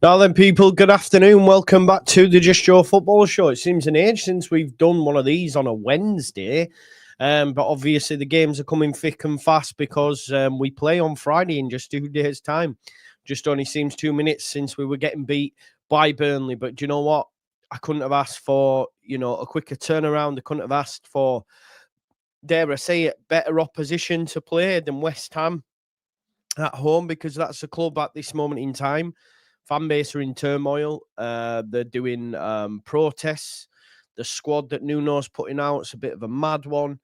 Now then, people, good afternoon. Welcome back to the Just Joe Football Show. It seems an age since we've done one of these on a Wednesday, but obviously the games are coming thick and fast because we play on Friday in just 2 days' time. Just only seems 2 minutes since we were getting beat by Burnley. But do you know what? I couldn't have asked for, a quicker turnaround. I couldn't have asked for, dare I say it, better opposition to play than West Ham at home, because that's the club at this moment in time. Fan base are in turmoil. They're doing protests. The squad that Nuno's putting out is a bit of a mad one.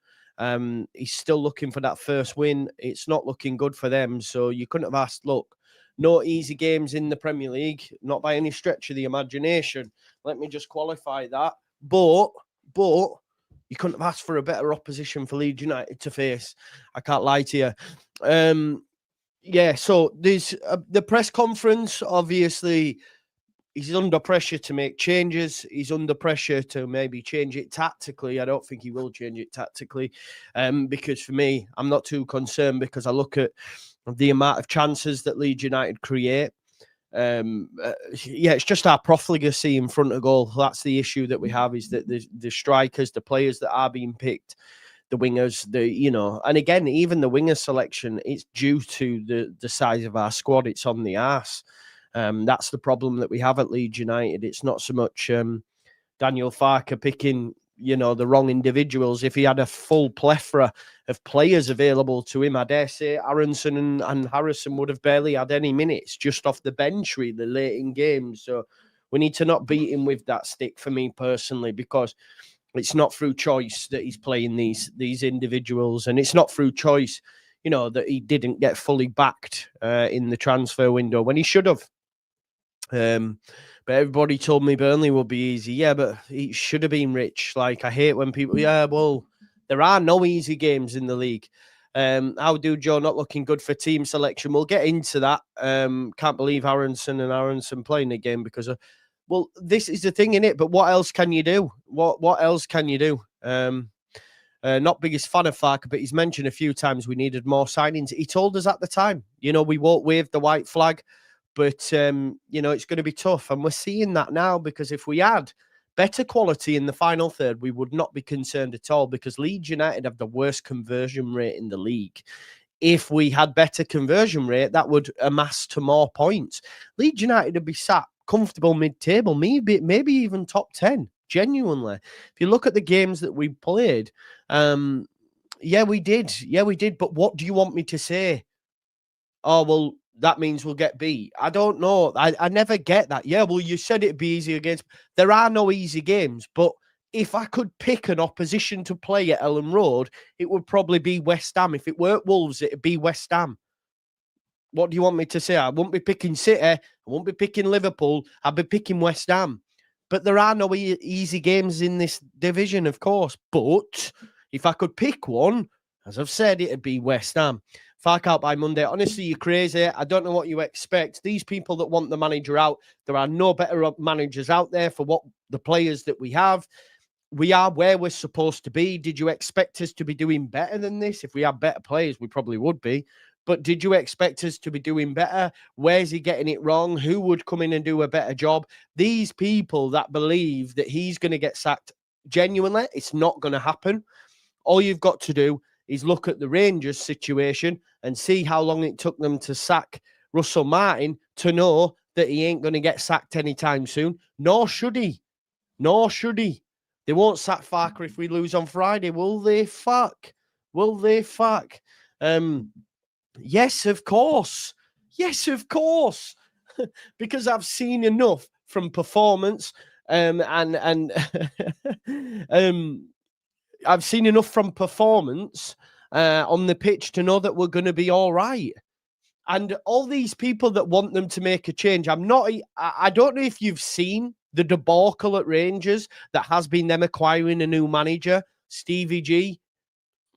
He's still looking for that first win. It's not looking good for them. So you couldn't have asked, look, no easy games in the Premier League, not by any stretch of the imagination. Let me just qualify that. But you couldn't have asked for a better opposition for Leeds United to face. I can't lie to you. Yeah, so there's the press conference. Obviously, he's under pressure to make changes. He's under pressure to maybe change it tactically. I don't think he will change it tactically, because for me, I'm not too concerned, because I look at the amount of chances that Leeds United create. It's just our profligacy in front of goal. That's the issue that we have, is that the strikers, the players that are being picked, the wingers, and again, even the winger selection, it's due to the size of our squad. It's on the arse. That's the problem that we have at Leeds United. It's not so much Daniel Farke picking, the wrong individuals. If he had a full plethora of players available to him, I dare say Aronson and Harrison would have barely had any minutes just off the bench, really, late in games. So we need to not beat him with that stick, for me personally, because it's not through choice that he's playing these individuals, and it's not through choice, that he didn't get fully backed in the transfer window when he should have. But everybody told me Burnley would be easy. Yeah, but he should have been rich. Like, I hate when people, there are no easy games in the league. How do Joe not looking good for team selection? We'll get into that. Can't believe Aronson playing again because of, well, this is the thing, innit? But what else can you do? What else can you do? Not biggest fan of Farke, but he's mentioned a few times we needed more signings. He told us at the time, we won't wave the white flag, but, it's going to be tough. And we're seeing that now, because if we had better quality in the final third, we would not be concerned at all, because Leeds United have the worst conversion rate in the league. If we had better conversion rate, that would amass to more points. Leeds United would be sat comfortable mid-table, maybe even top 10, genuinely. If you look at the games that we played, we did. But what do you want me to say? Oh, well, that means we'll get beat. I don't know. I never get that. Yeah, well, you said it'd be easy against. There are no easy games, but if I could pick an opposition to play at Ellen Road, it would probably be West Ham. If it weren't Wolves, it'd be West Ham. What do you want me to say? I won't be picking City. I won't be picking Liverpool. I'll be picking West Ham. But there are no easy games in this division, of course. But if I could pick one, as I've said, it'd be West Ham. Farke out by Monday. Honestly, you're crazy. I don't know what you expect. These people that want the manager out, there are no better managers out there for what the players that we have. We are where we're supposed to be. Did you expect us to be doing better than this? If we had better players, we probably would be. But did you expect us to be doing better? Where's he getting it wrong? Who would come in and do a better job? These people that believe that he's going to get sacked, genuinely, it's not going to happen. All you've got to do is look at the Rangers situation and see how long it took them to sack Russell Martin to know that he ain't going to get sacked anytime soon. Nor should he. They won't sack Farke if we lose on Friday. Will they, fuck? Yes, of course. Because I've seen enough from performance, and I've seen enough from performance on the pitch to know that we're going to be all right. And all these people that want them to make a change, I don't know if you've seen the debacle at Rangers that has been them acquiring a new manager, Stevie G.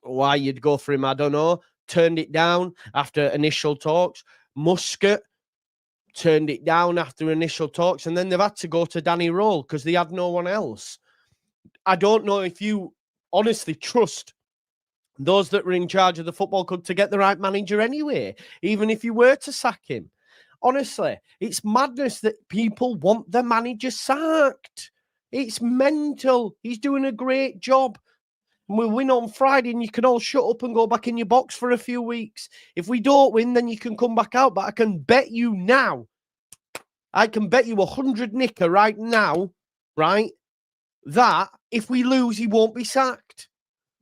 Why you'd go for him, I don't know. Turned it down after initial talks. Muscat turned it down after initial talks. And then they've had to go to Danny Röhl because they had no one else. I don't know if you honestly trust those that were in charge of the football club to get the right manager anyway, even if you were to sack him. Honestly, it's madness that people want the manager sacked. It's mental. He's doing a great job. We'll win on Friday and you can all shut up and go back in your box for a few weeks. If we don't win, then you can come back out. But I can bet you now, I can bet you 100 nicker right now, right, that if we lose, he won't be sacked.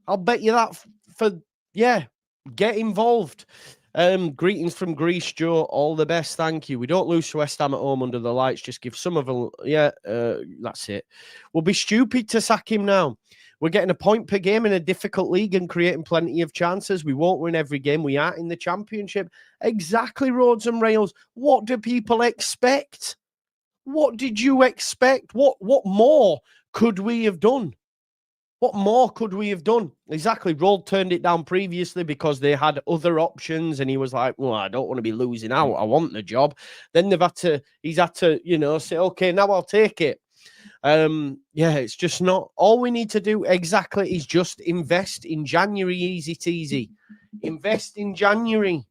I'll bet you that get involved. Greetings from Greece, Joe. All the best, thank you. We don't lose to West Ham at home under the lights. Just give some of them. That's it. We'll be stupid to sack him now. We're getting a point per game in a difficult league and creating plenty of chances. We won't win every game. We are in the Championship. Exactly, Roads and Rails. What do people expect? What did you expect? What more could we have done? What more could we have done? Exactly. Roll turned it down previously because they had other options, and he was like, well, I don't want to be losing out. I want the job. Then he's had to, say, okay, now I'll take it. It's just not. All we need to do exactly is just invest in January, easy teasy. Invest in January.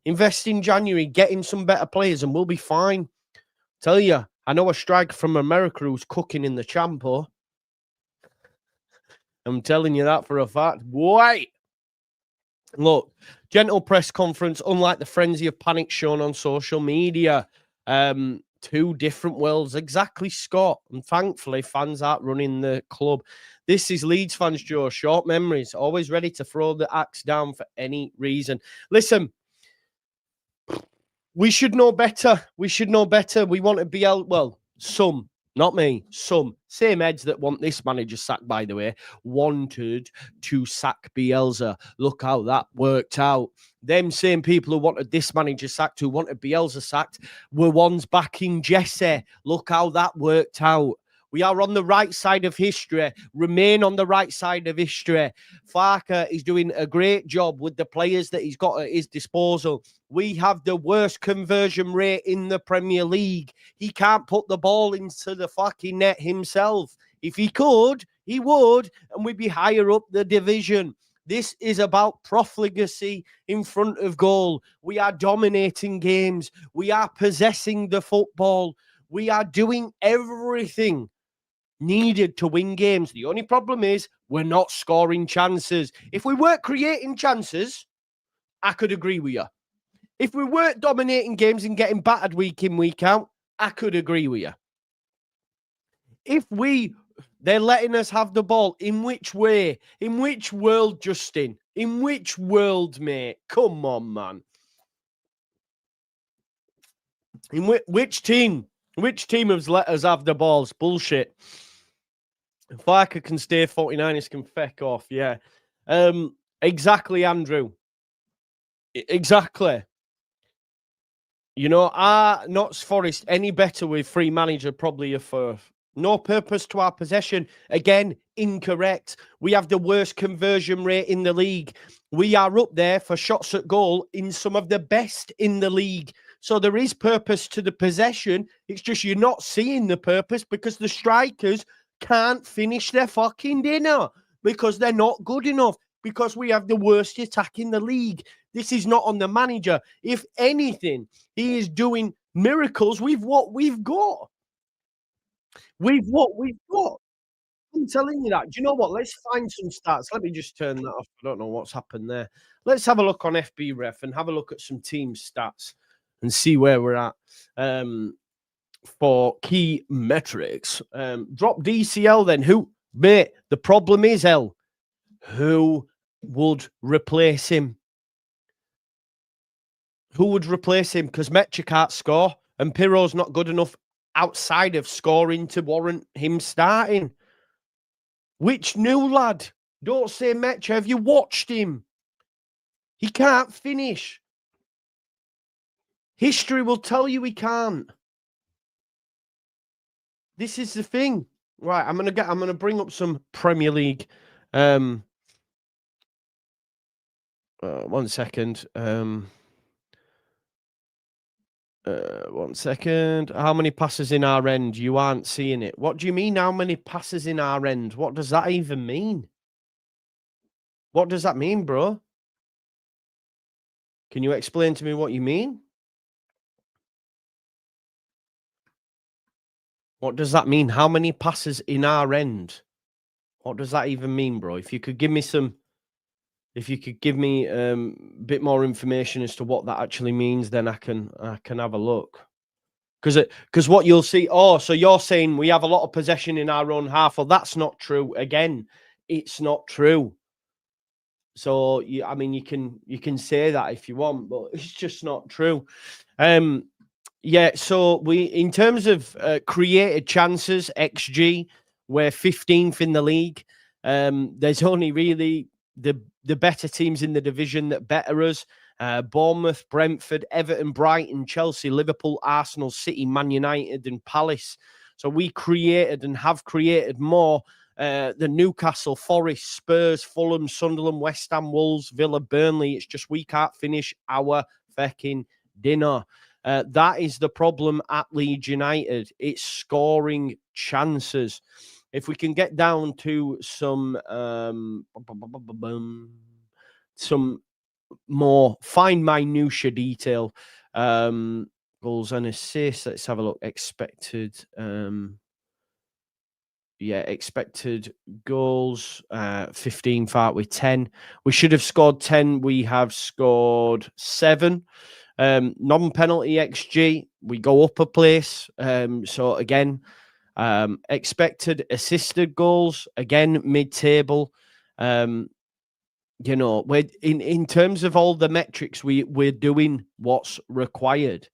Get him some better players and we'll be fine. Tell you, I know a striker from America who's cooking in the Champo. I'm telling you that for a fact. Wait. Look, gentle press conference, unlike the frenzy of panic shown on social media. Two different worlds. Exactly, Scott. And thankfully, fans aren't running the club. This is Leeds fans, Joe. Short memories. Always ready to throw the axe down for any reason. Listen, we should know better. We want to be out. Well, some. Not me, some. Same heads that want this manager sacked, by the way, wanted to sack Bielsa. Look how that worked out. Them same people who wanted this manager sacked, who wanted Bielsa sacked, were ones backing Jesse. Look how that worked out. We are on the right side of history. Remain on the right side of history. Farke is doing a great job with the players that he's got at his disposal. We have the worst conversion rate in the Premier League. He can't put the ball into the fucking net himself. If he could, he would, and we'd be higher up the division. This is about profligacy in front of goal. We are dominating games. We are possessing the football. We are doing everything needed to win games. The only problem is we're not scoring chances. If we weren't creating chances, I could agree with you. If we weren't dominating games and getting battered week in, week out, I could agree with you. If they're letting us have the ball, in which way? In which world, Justin? In which world, mate? Come on, man. In which team? Which team has let us have the balls? Bullshit. Farke can stay, 49ers can feck off. Yeah. Exactly, Andrew. Exactly. Are Notts Forest any better with free manager? Probably a fourth. No purpose to our possession. Again, incorrect. We have the worst conversion rate in the league. We are up there for shots at goal in some of the best in the league. So there is purpose to the possession. It's just you're not seeing the purpose because the strikers can't finish their fucking dinner because they're not good enough, because we have the worst attack in the league. This is not on the manager. If anything, he is doing miracles with what we've got. With what we've got. I'm telling you that. Do you know what? Let's find some stats. Let me just turn that off. I don't know what's happened there. Let's have a look on FB Ref and have a look at some team stats and see where we're at for key metrics. Drop DCL then. Mate, the problem is, who would replace him? Who would replace him? Because Metcha can't score and Pirro's not good enough outside of scoring to warrant him starting. Which new lad? Don't say Metcha. Have you watched him? He can't finish. History will tell you he can't. This is the thing. Right, I'm gonna bring up some Premier League. 1 second. 1 second. How many passes in our end? You aren't seeing it. What do you mean, how many passes in our end? What does that even mean? What does that mean, bro? Can you explain to me what you mean? What does that mean? How many passes in our end? What does that even mean, bro? If you could give me a bit more information as to what that actually means, then I can have a look. Because what you'll see, so you're saying we have a lot of possession in our own half. Well, that's not true. Again, it's not true. So you can say that if you want, but it's just not true. Yeah. So in terms of created chances, XG, we're 15th in the league. There's only really the better teams in the division that better us. Bournemouth, Brentford, Everton, Brighton, Chelsea, Liverpool, Arsenal, City, Man United, and Palace. So we created and have created more than Newcastle, Forest, Spurs, Fulham, Sunderland, West Ham, Wolves, Villa, Burnley. It's just we can't finish our fucking dinner. That is the problem at Leeds United. It's scoring chances. If we can get down to some more fine minutia detail, goals and assists. Let's have a look. Expected goals, 15 Farke with 10. We should have scored 10. We have scored 7. Non-penalty XG, we go up a place. So again, expected assisted goals, again, mid-table. We're in terms of all the metrics, we're doing what's required.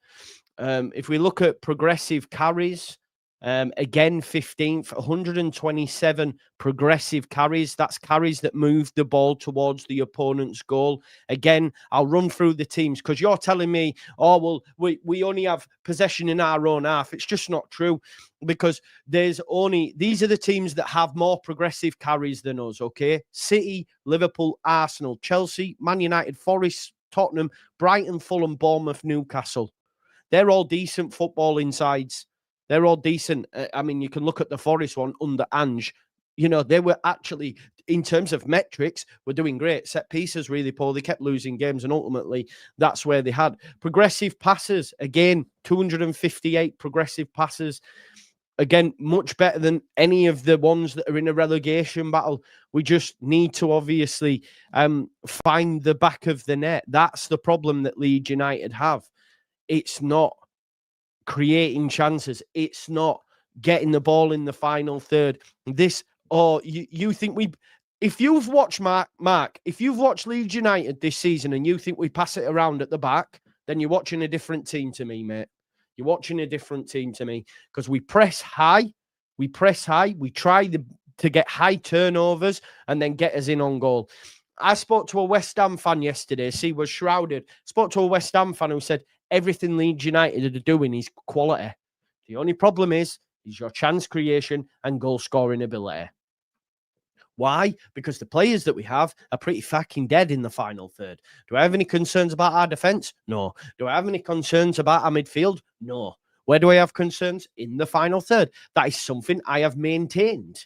If we look at progressive carries, again, 15th, 127 progressive carries. That's carries that move the ball towards the opponent's goal. Again, I'll run through the teams because you're telling me, we only have possession in our own half. It's just not true, because these are the teams that have more progressive carries than us, okay? City, Liverpool, Arsenal, Chelsea, Man United, Forest, Tottenham, Brighton, Fulham, Bournemouth, Newcastle. They're all decent footballing sides. They're all decent. You can look at the Forest one under Ange. They were actually, in terms of metrics, were doing great. Set pieces really poor. They kept losing games, and ultimately, that's where they had progressive passes. Again, 258 progressive passes. Again, much better than any of the ones that are in a relegation battle. We just need to obviously find the back of the net. That's the problem that Leeds United have. It's not creating chances. It's not getting the ball in the final third. You think if you've watched Mark, if you've watched Leeds United this season and you think we pass it around at the back, then you're watching a different team to me, mate. You're watching a different team to me, because we press high. We try to get high turnovers and then get us in on goal. I spoke to a West Ham fan yesterday. See, was shrouded. Spoke to a West Ham fan who said everything Leeds United are doing is quality. The only problem is your chance creation and goal scoring ability. Why? Because the players that we have are pretty fucking dead in the final third. Do I have any concerns about our defence? No. Do I have any concerns about our midfield? No. Where do I have concerns? In the final third. That is something I have maintained.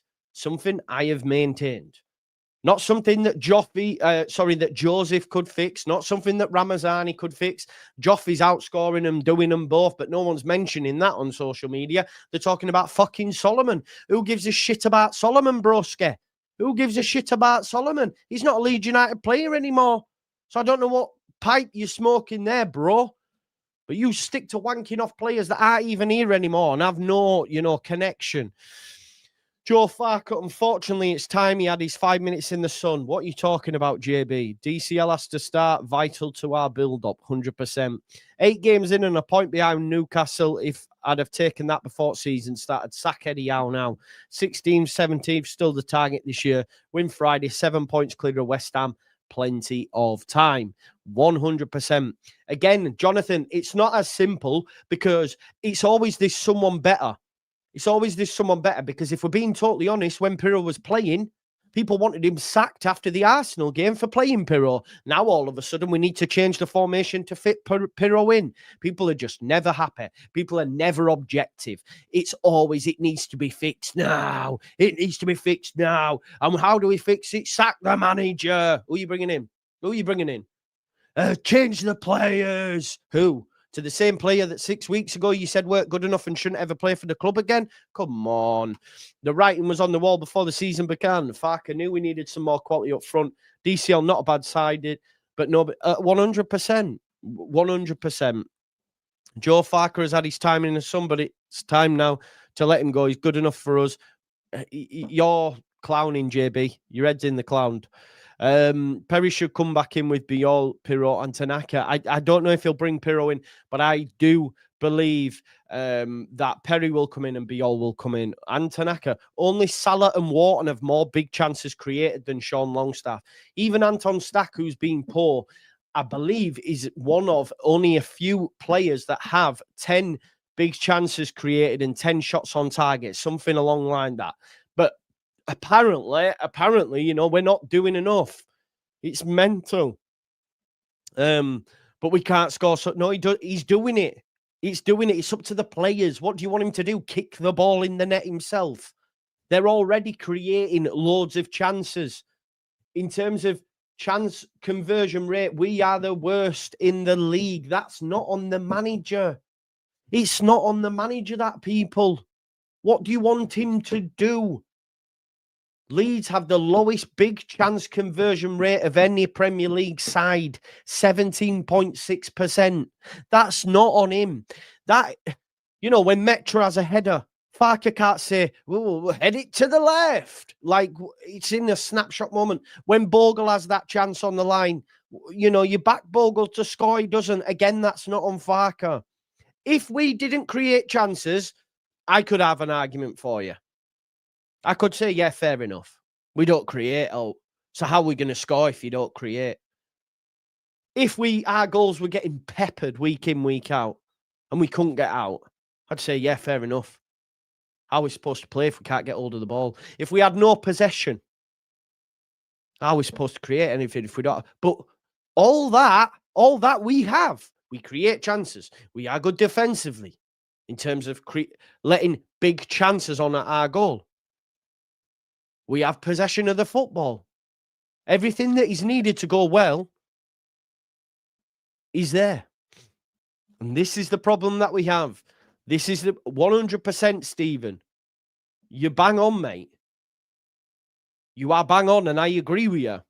Not something that that Joseph could fix. Not something that Ramazani could fix. Joffrey's outscoring them, doing them both, but no one's mentioning that on social media. They're talking about fucking Solomon. Who gives a shit about Solomon, broski? Who gives a shit about Solomon? He's not a Leeds United player anymore. So I don't know what pipe you're smoking there, bro. But you stick to wanking off players that aren't even here anymore and have no, connection. Joe Farke, unfortunately, it's time. He had his 5 minutes in the sun. What are you talking about, JB? DCL has to start, vital to our build-up, 100%. 8 games in and a point behind Newcastle. If I'd have taken that before season started, sack Eddie Howe now. 16th, 17th, still the target this year. Win Friday, 7 points clear of West Ham. Plenty of time. 100%. Again, Jonathan, it's not as simple, because it's always this someone better. Because if we're being totally honest, when Pirro was playing, people wanted him sacked after the Arsenal game for playing Pirro. Now, all of a sudden, we need to change the formation to fit Pirro in. People are just never happy. People are never objective. It's always, it needs to be fixed now. And how do we fix it? Sack the manager. Who are you bringing in? Change the players. Who? to the same player that 6 weeks ago you said weren't good enough and shouldn't ever play for the club again? Come on. The writing was on the wall before the season began. Farke knew we needed some more quality up front. DCL, not a bad side, but no, 100%. 100%. Joe Farke has had his time in the sun, but it's time now to let him go. He's good enough for us. You're clowning, JB. Your head's in the clown. Perry should come back in with Biol, Pirro, and Tanaka. I don't know if he'll bring Pirro in, but I do believe that Perry will come in and Biol will come in. And Tanaka. Only Salah and Wharton have more big chances created than Sean Longstaff. Even Anton Stack, who's been poor, I believe is one of only a few players that have 10 big chances created and 10 shots on target, something along like that. But apparently, we're not doing enough. It's mental. But we can't score. So no, he's doing it. He's doing it. It's up to the players. What do you want him to do? Kick the ball in the net himself? They're already creating loads of chances. In terms of chance conversion rate, we are the worst in the league. That's not on the manager. It's not on the manager, that people. What do you want him to do? Leeds have the lowest big chance conversion rate of any Premier League side, 17.6%. That's not on him. That, when Metro has a header, Farke can't say, we'll head it to the left. Like, it's in a snapshot moment. When Bogle has that chance on the line, you back Bogle to score, he doesn't. Again, that's not on Farke. If we didn't create chances, I could have an argument for you. I could say, yeah, fair enough. We don't create. Oh, so how are we going to score if you don't create? If our goals were getting peppered week in, week out, and we couldn't get out, I'd say, yeah, fair enough. How are we supposed to play if we can't get hold of the ball? If we had no possession, how are we supposed to create anything if we don't? But all that we have. We create chances. We are good defensively in terms of letting big chances on our goal. We have possession of the football. Everything that is needed to go well is there. And this is the problem that we have. This is the 100%, Stephen. You bang on, mate. You are bang on, and I agree with you.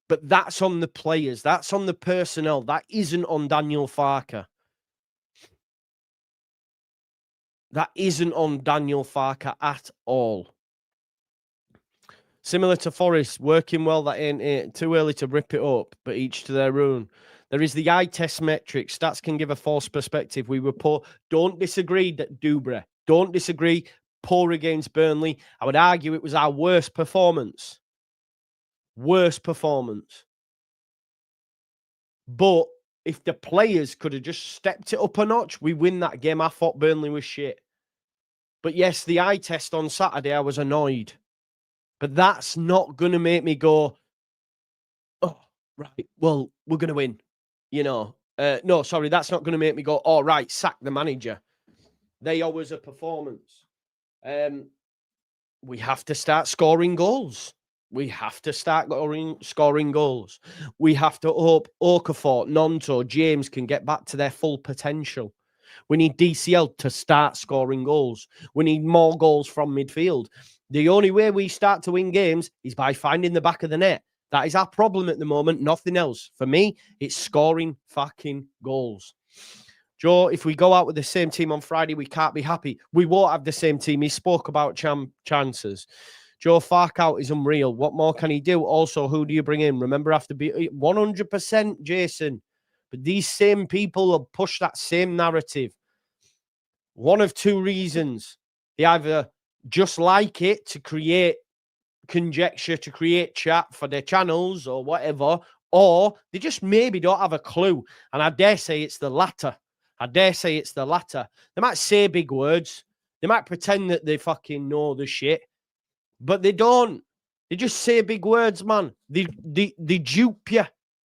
But that's on the players. That's on the personnel. That isn't on Daniel Farke. That isn't on Daniel Farke at all. Similar to Forest, working well, that ain't it. Too early to rip it up, but each to their own. There is the eye test metric. Stats can give a false perspective. We were poor. Don't disagree, Dubre. Don't disagree. Poor against Burnley. I would argue it was our worst performance. Worst performance. But if the players could have just stepped it up a notch, we win that game. I thought Burnley was shit. But yes, the eye test on Saturday, I was annoyed. But that's not going to make me go, oh, right, well, we're going to win. No, sorry, that's not going to make me go, all right, sack the manager. They owe us a performance. We have to start scoring goals. We have to start scoring goals. We have to hope Okafor, Nonto, James can get back to their full potential. We need DCL to start scoring goals. We need more goals from midfield. The only way we start to win games is by finding the back of the net. That is our problem at the moment, nothing else. For me, it's scoring fucking goals. Joe, if we go out with the same team on Friday, we can't be happy. We won't have the same team. He spoke about chances. Joe, Farke out is unreal. What more can he do? Also, who do you bring in? Remember, after 100%, Jason. But these same people will push that same narrative. One of two reasons. They either just like it to create conjecture, to create chat for their channels or whatever, or they just maybe don't have a clue. And I dare say it's the latter. They might say big words. They might pretend that they fucking know the shit, but they don't. They just say big words, man. They dupe you.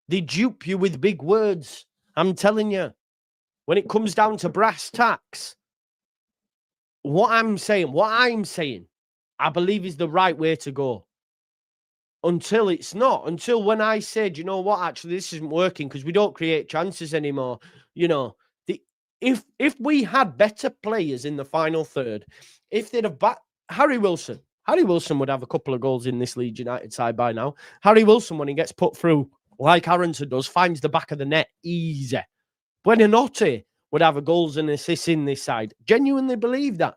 They dupe you with big words. I'm telling you. When it comes down to brass tacks, what I'm saying, I believe is the right way to go. Until it's not. Until when I said, you know what, actually, this isn't working because we don't create chances anymore. if we had better players in the final third, if they'd have Harry Wilson would have a couple of goals in this Leeds United side by now. Harry Wilson, when he gets put through like Aronson does, finds the back of the net easy. Buonanotte would have a goals and assists in this side. Genuinely believe that.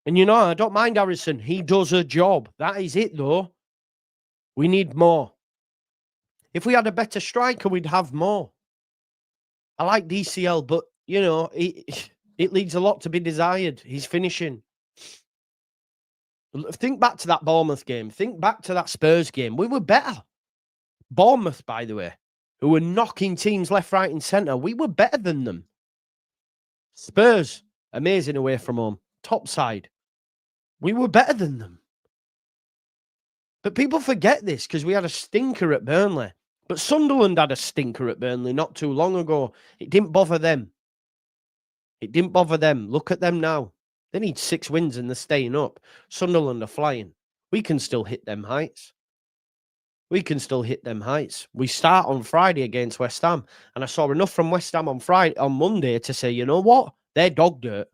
And I don't mind Harrison. He does a job. That is it, though. We need more. If we had a better striker, we'd have more. I like DCL, but, it leaves a lot to be desired. He's finishing. Think back to that Bournemouth game. Think back to that Spurs game. We were better. Bournemouth, by the way, who were knocking teams left, right, and centre. We were better than them. Spurs, amazing away from home. Top side. We were better than them. But people forget this because we had a stinker at Burnley. But Sunderland had a stinker at Burnley not too long ago. It didn't bother them. Look at them now. They need 6 wins and they're staying up. Sunderland are flying. We can still hit them heights. We start on Friday against West Ham. And I saw enough from West Ham on Monday to say, you know what? They're dog dirt.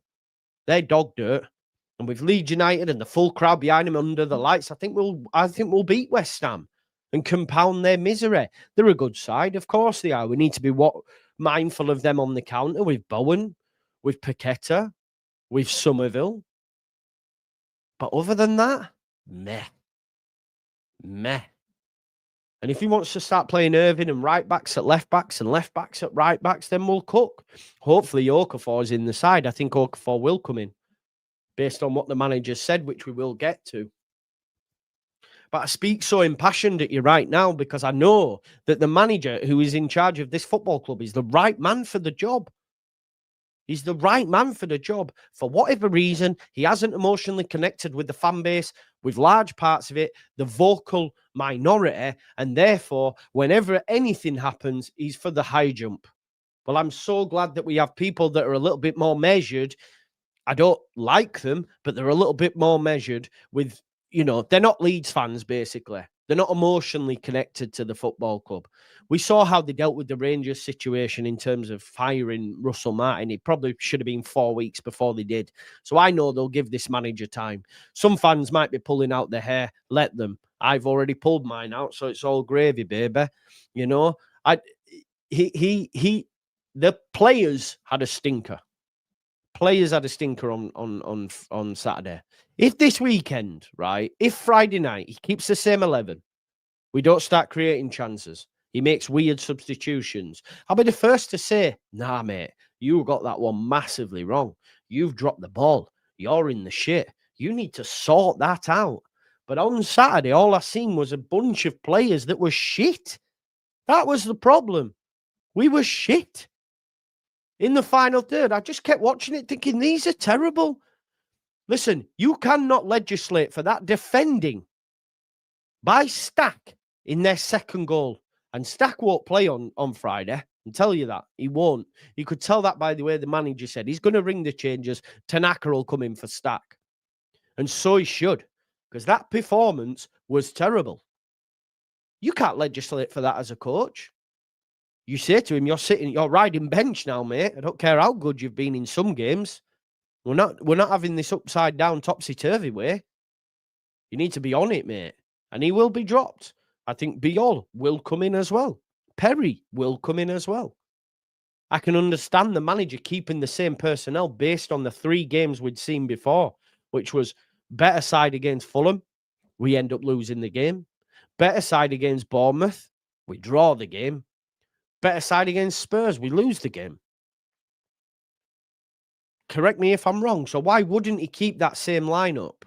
And with Leeds United and the full crowd behind them under the lights, I think we'll beat West Ham and compound their misery. They're a good side, of course they are. We need to be mindful of them on the counter with Bowen, with Paqueta, with Somerville. But other than that, meh. And if he wants to start playing Irving and right backs at left backs and left backs at right backs, then we'll cook. Hopefully Okafor is in the side. I think Okafor will come in based on what the manager said, which we will get to. But I speak so impassioned at you right now because I know that the manager who is in charge of this football club is the right man for the job. He's the right man for the job. For whatever reason, he hasn't emotionally connected with the fan base, with large parts of it, the vocal minority, and therefore, whenever anything happens, he's for the high jump. Well, I'm so glad that we have people that are a little bit more measured. I don't like them, but they're a little bit more measured with, they're not Leeds fans, basically. They're not emotionally connected to the football club. We saw how they dealt with the Rangers situation in terms of firing Russell Martin. It probably should have been 4 weeks before they did. So I know they'll give this manager time. Some fans might be pulling out their hair. Let them. I've already pulled mine out, so it's all gravy, baby. The players had a stinker. On Saturday. If this weekend, right, if Friday night he keeps the same 11, we don't start creating chances. He makes weird substitutions. I'll be the first to say, nah, mate, you got that one massively wrong. You've dropped the ball. You're in the shit. You need to sort that out. But on Saturday, all I seen was a bunch of players that were shit. That was the problem. We were shit. In the final third, I just kept watching it thinking, these are terrible. Listen, you cannot legislate for that defending by Stack in their second goal. And Stack won't play on Friday. I can tell you that. He won't. You could tell that by the way the manager said. He's going to ring the changes. Tanaka will come in for Stack. And so he should. Because that performance was terrible. You can't legislate for that as a coach. You say to him, you're riding bench now, mate. I don't care how good you've been in some games. We're not having this upside down, topsy-turvy way. You need to be on it, mate. And he will be dropped. I think Biol will come in as well. Perry will come in as well. I can understand the manager keeping the same personnel based on the 3 games we'd seen before, which was better side against Fulham. We end up losing the game. Better side against Bournemouth. We draw the game. Better side against Spurs. We lose the game. Correct me if I'm wrong. So why wouldn't he keep that same lineup?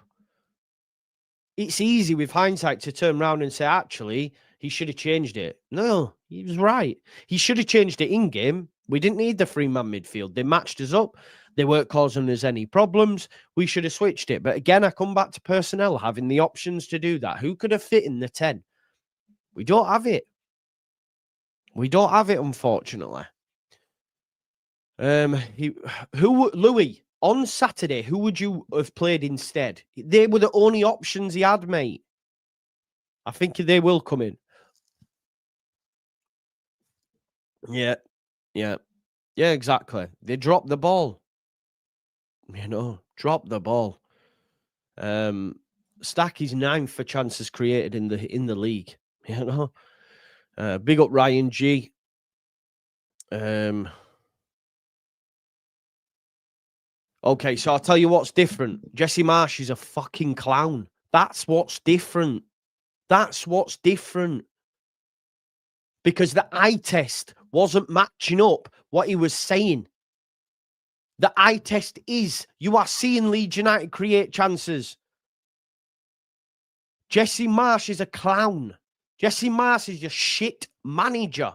It's easy with hindsight to turn around and say, actually, he should have changed it. No, he was right. He should have changed it in-game. We didn't need the 3-man midfield. They matched us up. They weren't causing us any problems. We should have switched it. But again, I come back to personnel, having the options to do that. Who could have fit in the 10? We don't have it. We don't have it, unfortunately. Louis, on Saturday, who would you have played instead? They were the only options he had, mate. I think they will come in. Yeah. Yeah, exactly. They dropped the ball. You know, drop the ball. Stack is 9th for chances created in the league. You know, big up Ryan G. Okay, so I'll tell you what's different. Jesse Marsh is a fucking clown. That's what's different. That's what's different. Because the eye test wasn't matching up what he was saying. The eye test is you are seeing Leeds United create chances. Jesse Marsh is a clown. Jesse Marsh is a shit manager.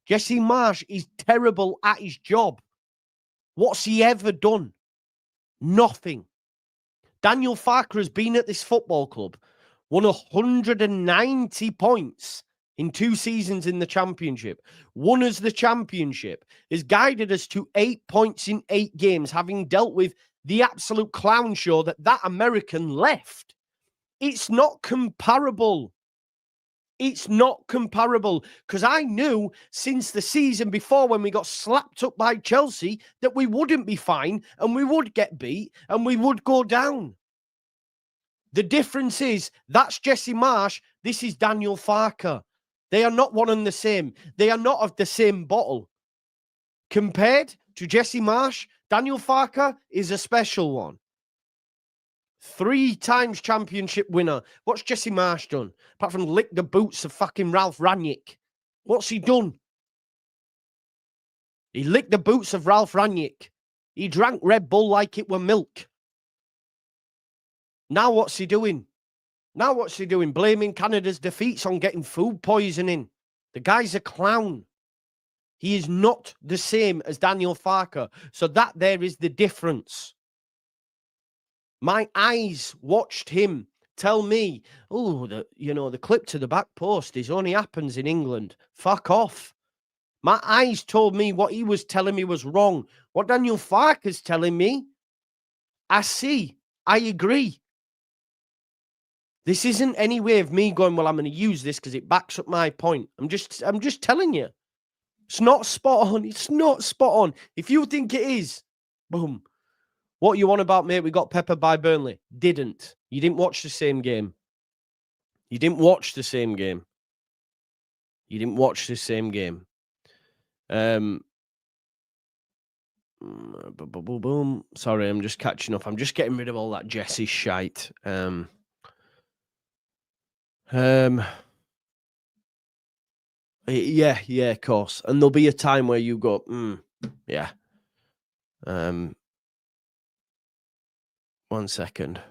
Jesse Marsh is terrible at his job. What's he ever done? Nothing. Daniel Farke has been at this football club, won 190 points in 2 seasons in the Championship, won us the Championship, has guided us to 8 points in 8 games, having dealt with the absolute clown show that American left. It's not comparable. It's not comparable because I knew since the season before when we got slapped up by Chelsea that we wouldn't be fine and we would get beat and we would go down. The difference is that's Jesse Marsh. This is Daniel Farke. They are not one and the same. They are not of the same bottle. Compared to Jesse Marsh, Daniel Farke is a special one. 3 times championship winner. What's Jesse Marsh done? Apart from lick the boots of fucking Ralph Rangnick. What's he done? He licked the boots of Ralph Rangnick. He drank Red Bull like it were milk. Now what's he doing? Now what's he doing? Blaming Canada's defeats on getting food poisoning. The guy's a clown. He is not the same as Daniel Farke. So that there is the difference. My eyes watched him tell me, oh, the clip to the back post is only happens in England. Fuck off. My eyes told me what he was telling me was wrong. What Daniel Farke is telling me, I see. I agree. This isn't any way of me going, well, I'm going to use this because it backs up my point. I'm just telling you. It's not spot on. It's not spot on. If you think it is, boom. What you on about, mate? We got peppered by Burnley. Didn't. You didn't watch the same game. You didn't watch the same game. You didn't watch the same game. Boom. Sorry, I'm just catching up. I'm just getting rid of all that Jesse shite. Yeah, of course. And there'll be a time where you go, yeah. 1 second.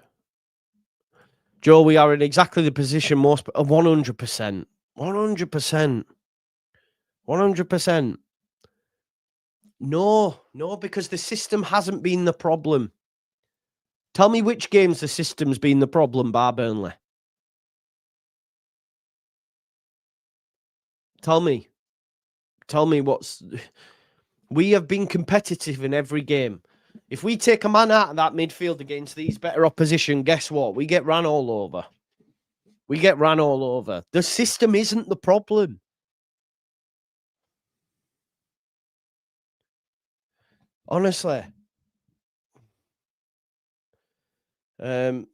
Joe, we are in exactly the position most 100%. 100%. 100%. No, because the system hasn't been the problem. Tell me which games the system's been the problem, bar Burnley. Tell me what's... We have been competitive in every game. If we take a man out of that midfield against these better opposition, guess what? We get ran all over. The system isn't the problem. Honestly. Well,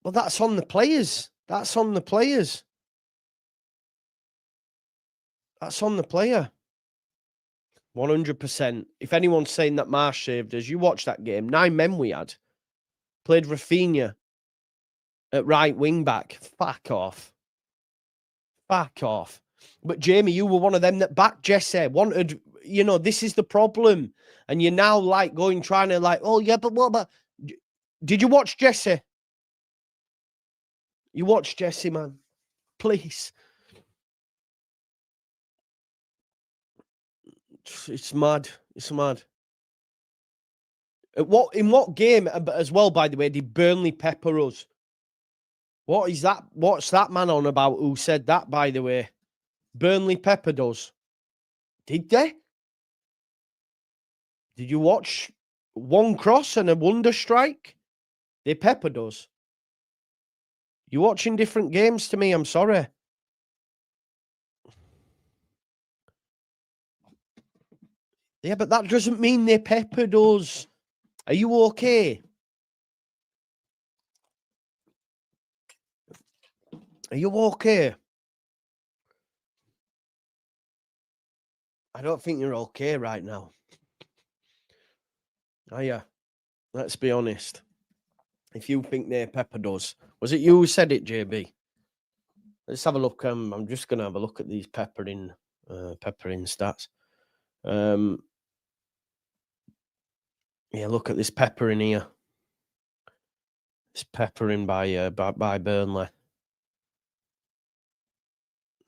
that's on the players. That's on the player. 100%. If anyone's saying that Marsh saved us, you watch that game. 9 men we had. Played Rafinha at right wing back. Fuck off. But Jamie, you were one of them that backed Jesse. Wanted, this is the problem. And you're now trying to oh yeah, but what about... Did you watch Jesse? You watch Jesse, man. Please. It's mad. In what game as well, by the way, did Burnley pepper us? What is that? What's that man on about who said that, by the way? Burnley peppered us. Did they? Did you watch one cross and a wonder strike? They peppered us. You're watching different games to me, I'm sorry. Yeah, but that doesn't mean they peppered us. Are you okay? Are you okay? I don't think you're okay right now. Are you? Let's be honest. If you think they peppered us, was it you who said it, JB? Let's have a look. I'm just going to have a look at these peppering stats. Yeah, look at this peppering here. It's peppering by Burnley.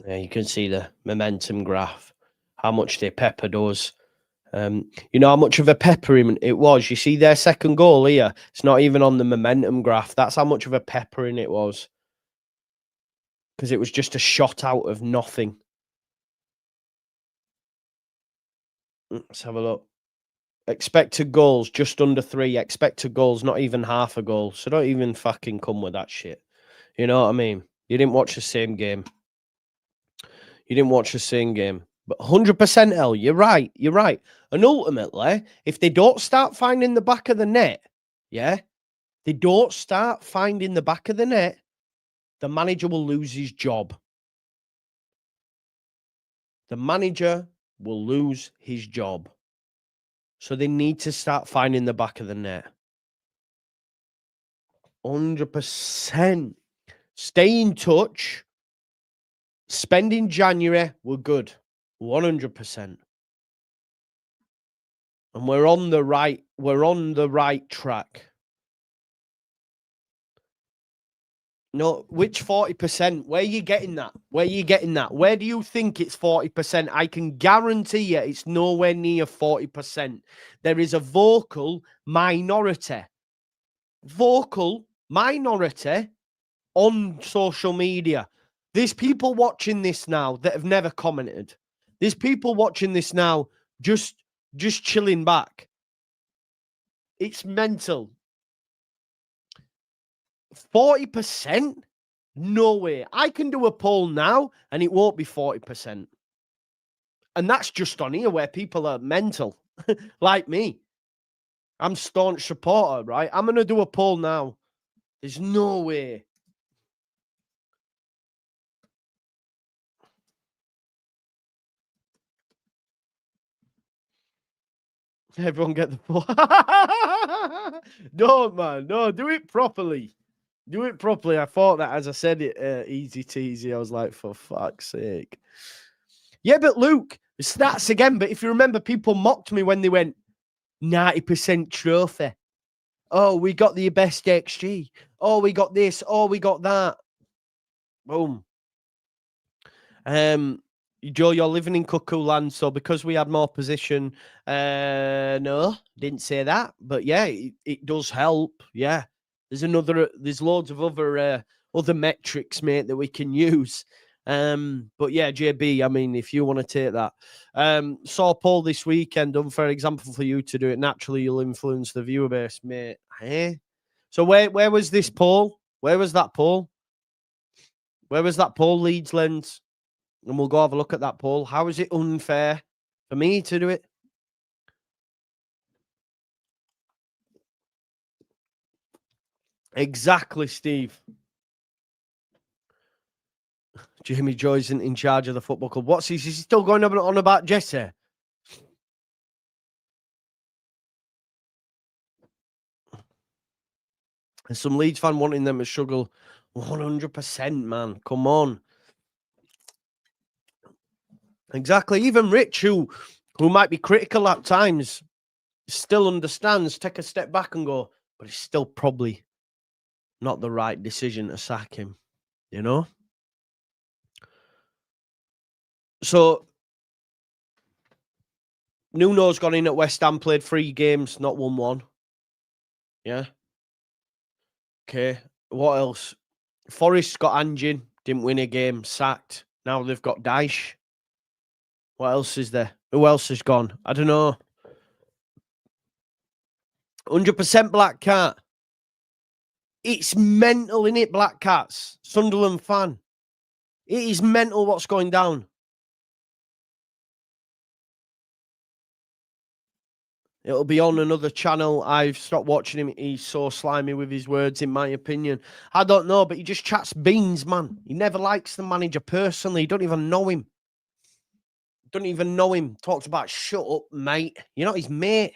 Yeah, you can see the momentum graph, how much they peppered us. You know how much of a peppering it was. You see their second goal here. It's not even on the momentum graph. That's how much of a peppering it was. Because it was just a shot out of nothing. Let's have a look. Expected goals, just under 3. Expected goals, not even half a goal. So don't even fucking come with that shit. You know what I mean? You didn't watch the same game. But 100% L, you're right. And ultimately, if they don't start finding the back of the net, the manager will lose his job. So they need to start finding the back of the net. 100%. Stay in touch. Spend in January, we're good. 100%. And we're on the right track. No, which 40%? Where are you getting that? Where do you think it's 40%? I can guarantee you it's nowhere near 40%. There is a vocal minority on social media. There's people watching this now that have never commented. There's people watching this now just chilling back. It's mental. 40%? No way. I can do a poll now and it won't be 40%. And that's just on here where people are mental, like me. I'm staunch supporter, right? I'm going to do a poll now. There's no way. Everyone get the poll. Don't, man. No, do it properly. I thought that as I said it, easy teasy. I was like, for fuck's sake. Yeah, but Luke, stats again. But if you remember, people mocked me when they went 90% trophy. Oh, we got the best XG. Oh, we got this. Oh, we got that. Boom. Joe, you're living in cuckoo land, so because we had more position, no, didn't say that. But yeah, it does help. Yeah. There's loads of other metrics, mate, that we can use. But yeah, JB, I mean, if you want to take that. Saw poll this weekend, unfair example for you to do it. Naturally, you'll influence the viewer base, mate. Hey? So where was this poll? Where was that poll? Leeds Lens? And we'll go have a look at that poll. How is it unfair for me to do it? Exactly, Steve. Jamie Joy isn't in charge of the football club. Is he still going on about Jesse? And some Leeds fan wanting them to struggle. 100%, man. Come on. Exactly. Even Rich, who might be critical at times, still understands, take a step back and go, but it's still probably not the right decision to sack him, you know? So, Nuno's gone in at West Ham, played 3 games, not won 1. Yeah. Okay. What else? Forest got Anjin, didn't win a game, sacked. Now they've got Dyche. What else is there? Who else has gone? I don't know. 100% Black Cat. It's mental, innit, Black Cats? Sunderland fan. It is mental what's going down. It'll be on another channel. I've stopped watching him. He's so slimy with his words, in my opinion. I don't know, but he just chats beans, man. He never likes the manager personally. You don't even know him. Don't even know him. Talks about shut up, mate. You're not his mate.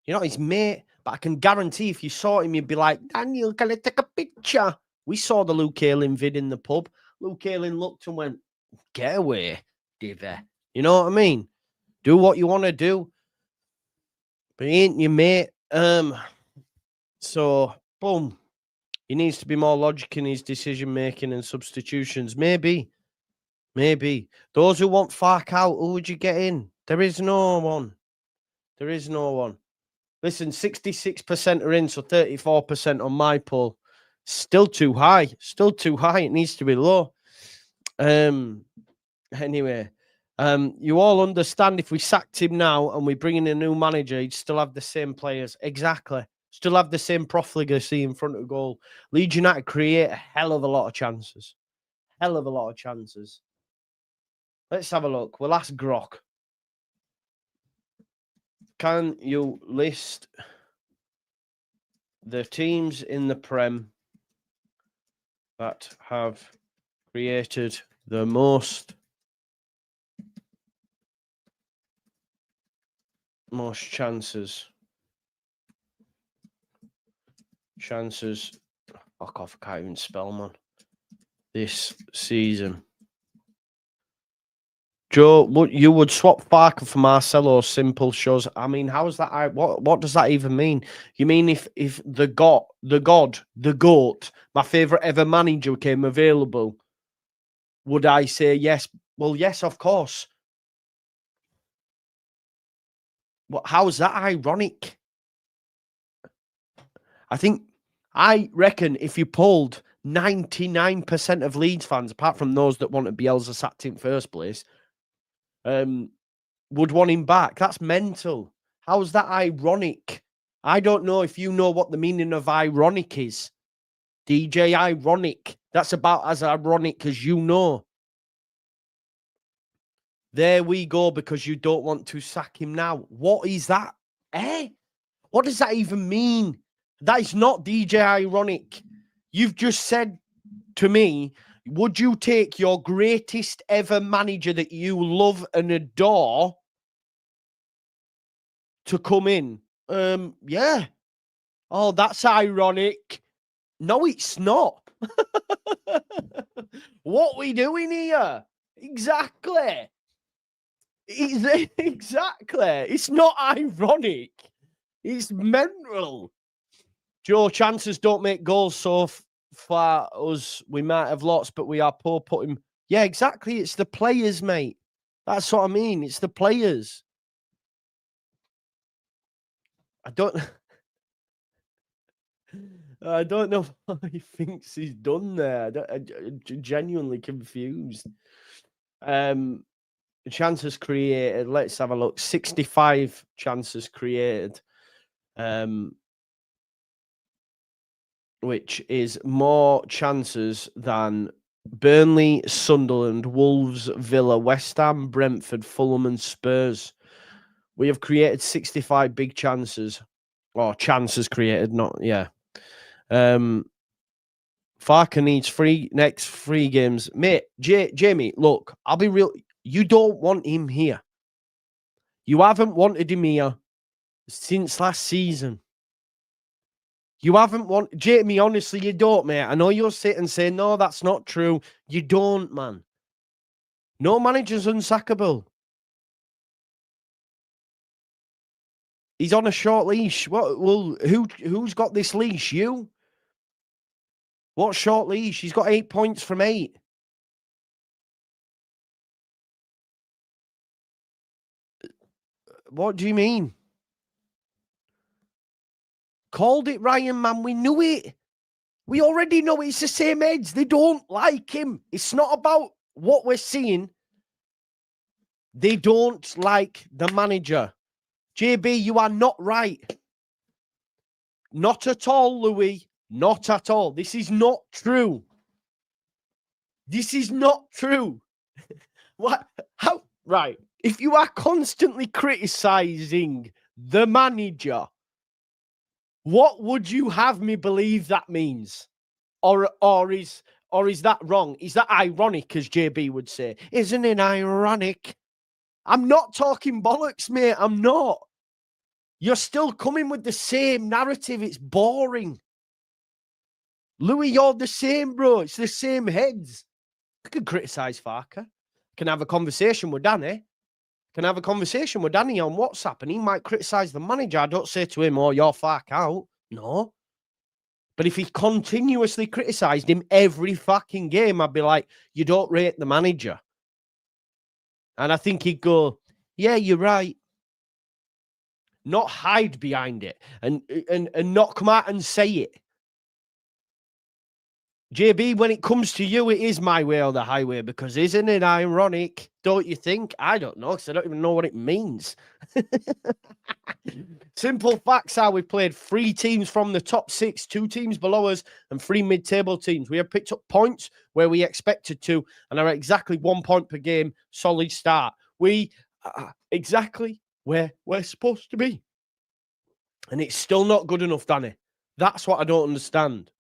You're not his mate. But I can guarantee if you saw him, you'd be like, Daniel, can I take a picture? We saw the Luke Ayling vid in the pub. Luke Ayling looked and went, get away, divvy. You know what I mean? Do what you want to do. But he ain't your mate. So, boom. He needs to be more logic in his decision making and substitutions. Maybe. Those who want Farke out, who would you get in? There is no one. There is no one. Listen, 66% are in, so 34% on my poll. Still too high. Still too high. It needs to be low. Anyway, you all understand if we sacked him now and we bring in a new manager, he'd still have the same players. Exactly. Still have the same profligacy in front of goal. Leeds United create a hell of a lot of chances. Hell of a lot of chances. Let's have a look. We'll ask Grok. Can you list the teams in the Prem that have created the most chances? Fuck off, I can't even spell, man. This season. Joe, you would swap Farke for Marcelo? Simple shows. I mean, how's that? What does that even mean? You mean if the GOAT, my favourite ever manager came available, would I say yes? Well, yes, of course. How's that ironic? I reckon if you polled 99% of Leeds fans, apart from those that wanted Bielsa sacked in first place, would want him back. That's mental. How's that ironic? I don't know if you know what the meaning of ironic is. DJ ironic. That's about as ironic as you know. There we go, because you don't want to sack him now. What is that? What does that even mean? That is not DJ ironic. You've just said to me, would you take your greatest ever manager that you love and adore to come in? Yeah. Oh, that's ironic. No, it's not. What are we doing here? Exactly. Exactly. It's not ironic. It's mental. Joe, chances don't make goals so far. Us, we might have lots, but we are poor putting. Yeah, exactly. It's the players, mate. That's what I mean. It's the players. I don't know what he thinks he's done there. I'm genuinely confused. Chances created. Let's have a look. 65 chances created. Which is more chances than Burnley, Sunderland, Wolves, Villa, West Ham, Brentford, Fulham, and Spurs. We have created 65 big chances. Or chances created, not, yeah. Farke needs next 3 games. Mate, Jamie, look, I'll be real. You don't want him here. You haven't wanted him here since last season. You haven't Jamie, honestly, you don't, mate. I know you'll sit and say, no, that's not true. You don't, man. No manager's unsackable. He's on a short leash. Who's got this leash? You? What short leash? He's got 8 points from 8. What do you mean? Called it, Ryan, man. We knew it. We already know it's the same heads. They don't like him. It's not about what we're seeing. They don't like the manager. JB, you are not right. Not at all, Louis. Not at all. This is not true. This is not true. What? How? Right. If you are constantly criticizing the manager. What would you have me believe that means? Or is that wrong? Is that ironic, as JB would say? Isn't it ironic? I'm not talking bollocks, mate. I'm not. You're still coming with the same narrative. It's boring. Louis, you're the same, bro. It's the same heads. I can criticise Farke. Can have a conversation with Danny. Can have a conversation with Danny on WhatsApp, and he might criticise the manager. I don't say to him, "Oh, you're Farke out." No. But if he continuously criticised him every fucking game, I'd be like, "You don't rate the manager." And I think he'd go, "Yeah, you're right." Not hide behind it and not come out and say it. JB, when it comes to you, it is my way or the highway, because isn't it ironic? Don't you think? I don't know, because I don't even know what it means. Simple facts are we've played 3 teams from the top 6, 2 teams below us, and 3 mid-table teams. We have picked up points where we expected to, and are exactly 1 point per game. Solid start. We are exactly where we're supposed to be. And it's still not good enough, Danny. That's what I don't understand.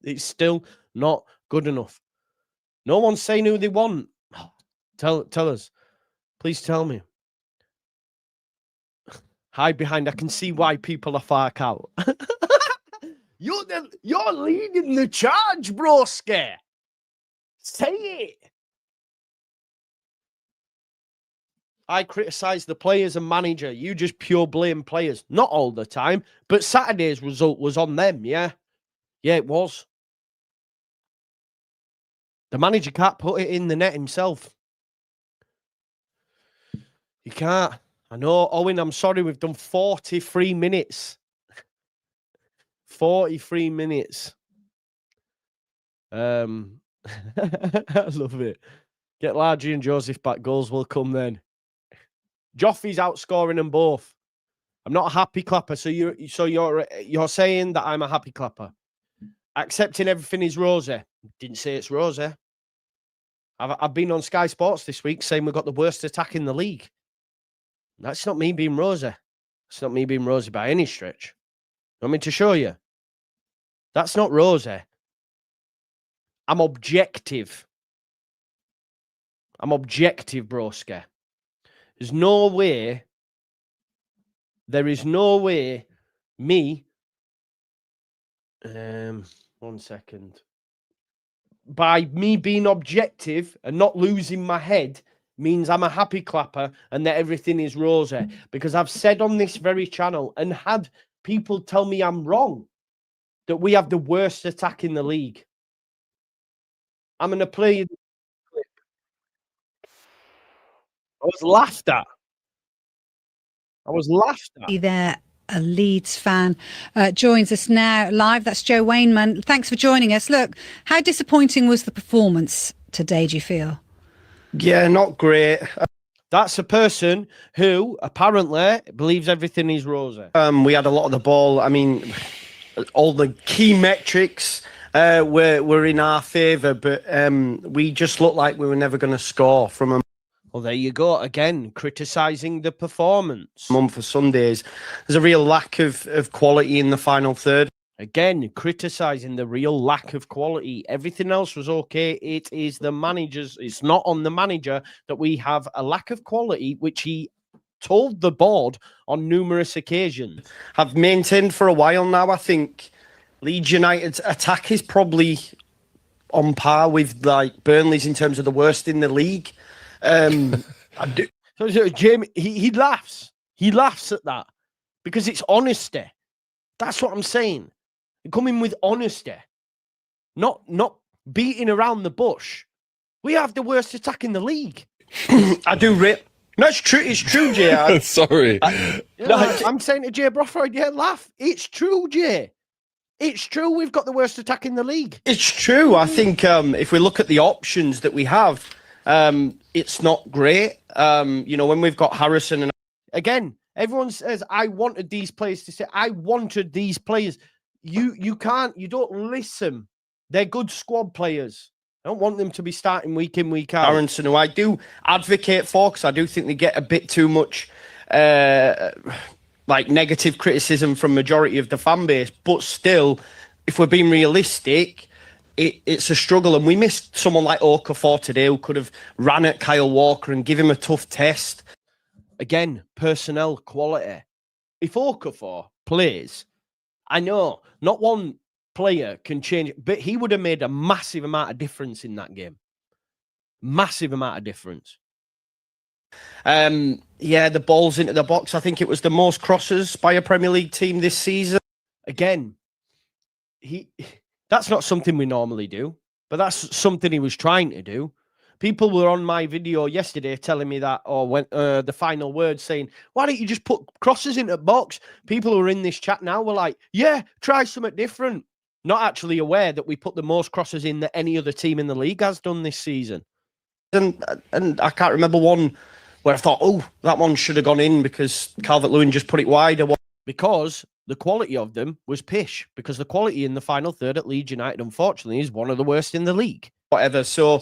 It's still not good enough. No one's saying who they want. Tell us. Please tell me. Hide behind. I can see why people are Farke out. You're leading the charge, broski. Say it. I criticise the players and manager. You just pure blame players. Not all the time, but Saturday's result was on them, yeah? Yeah, it was. The manager can't put it in the net himself. He can't. I know, Owen, I'm sorry, we've done 43 minutes. 43 minutes. I love it. Get Largy and Joseph back. Goals will come then. Joffrey's outscoring them both. I'm not a happy clapper, so you're saying that I'm a happy clapper. Accepting everything is rosy. Didn't say it's rosy. I've been on Sky Sports this week saying we've got the worst attack in the league. That's not me being rosy. It's not me being rosy by any stretch. You want me to show you? That's not rosy. I'm objective. I'm objective, broski. There is no way me. 1 second. By me being objective and not losing my head means I'm a happy clapper and that everything is rosy. Because I've said on this very channel and had people tell me I'm wrong that we have the worst attack in the league. I'm going to play you the clip. I was laughed at. There, a Leeds fan joins us now live. That's Joe Wainman. Thanks for joining us. Look, how disappointing was the performance today, do you feel? Yeah, not great. That's a person who apparently believes everything is rosy. We had a lot of the ball. I mean, all the key metrics were in our favour, but we just looked like we were never going to score from them. Well, there you go. Again, criticising the performance. For Sundays, there's a real lack of quality in the final third. Again, criticising the real lack of quality. Everything else was okay. It is the manager's. It's not on the manager that we have a lack of quality, which he told the board on numerous occasions. I've maintained for a while now. I think Leeds United's attack is probably on par with like Burnley's in terms of the worst in the league. So Jamie, he laughs. He laughs at that because it's honesty. That's what I'm saying. You come in with honesty, not beating around the bush. We have the worst attack in the league. I do rip. No, it's true. It's true, Jay. Sorry. I'm saying to Jay Brothroyd, yeah, laugh. It's true, Jay. It's true. We've got the worst attack in the league. It's true. I think if we look at the options that we have, it's not great. When we've got Harrison and again, everyone says I wanted these players to say I wanted these players. You don't listen. They're good squad players. I don't want them to be starting week in, week out. Harrison, who I do advocate for, because I do think they get a bit too much like negative criticism from majority of the fan base, but still, if we're being realistic, it's a struggle, and we missed someone like Okafor today who could have ran at Kyle Walker and give him a tough test. Again, personnel quality. If Okafor plays, I know not one player can change, but he would have made a massive amount of difference in that game. Massive amount of difference. Yeah, the balls into the box. I think it was the most crosses by a Premier League team this season. Again, that's not something we normally do, but that's something he was trying to do. People were on my video yesterday telling me that, or when the final word saying, why don't you just put crosses into the box? People who are in this chat now were like, yeah, try something different. Not actually aware that we put the most crosses in that any other team in the league has done this season. And I can't remember one where I thought, oh, that one should have gone in because Calvert-Lewin just put it wider. Because the quality of them was pish. Because the quality in the final third at Leeds United, unfortunately, is one of the worst in the league. Whatever. So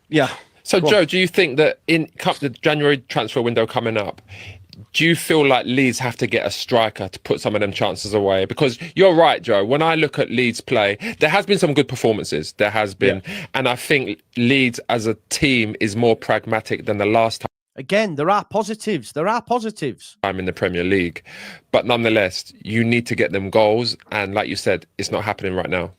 yeah. So, Joe, do you think that in the January transfer window coming up, do you feel like Leeds have to get a striker to put some of them chances away? Because you're right, Joe. When I look at Leeds play, there has been some good performances. There has been. Yeah. And I think Leeds as a team is more pragmatic than the last time. Again, there are positives. There are positives. I'm in the Premier League. But nonetheless, you need to get them goals. And like you said, it's not happening right now.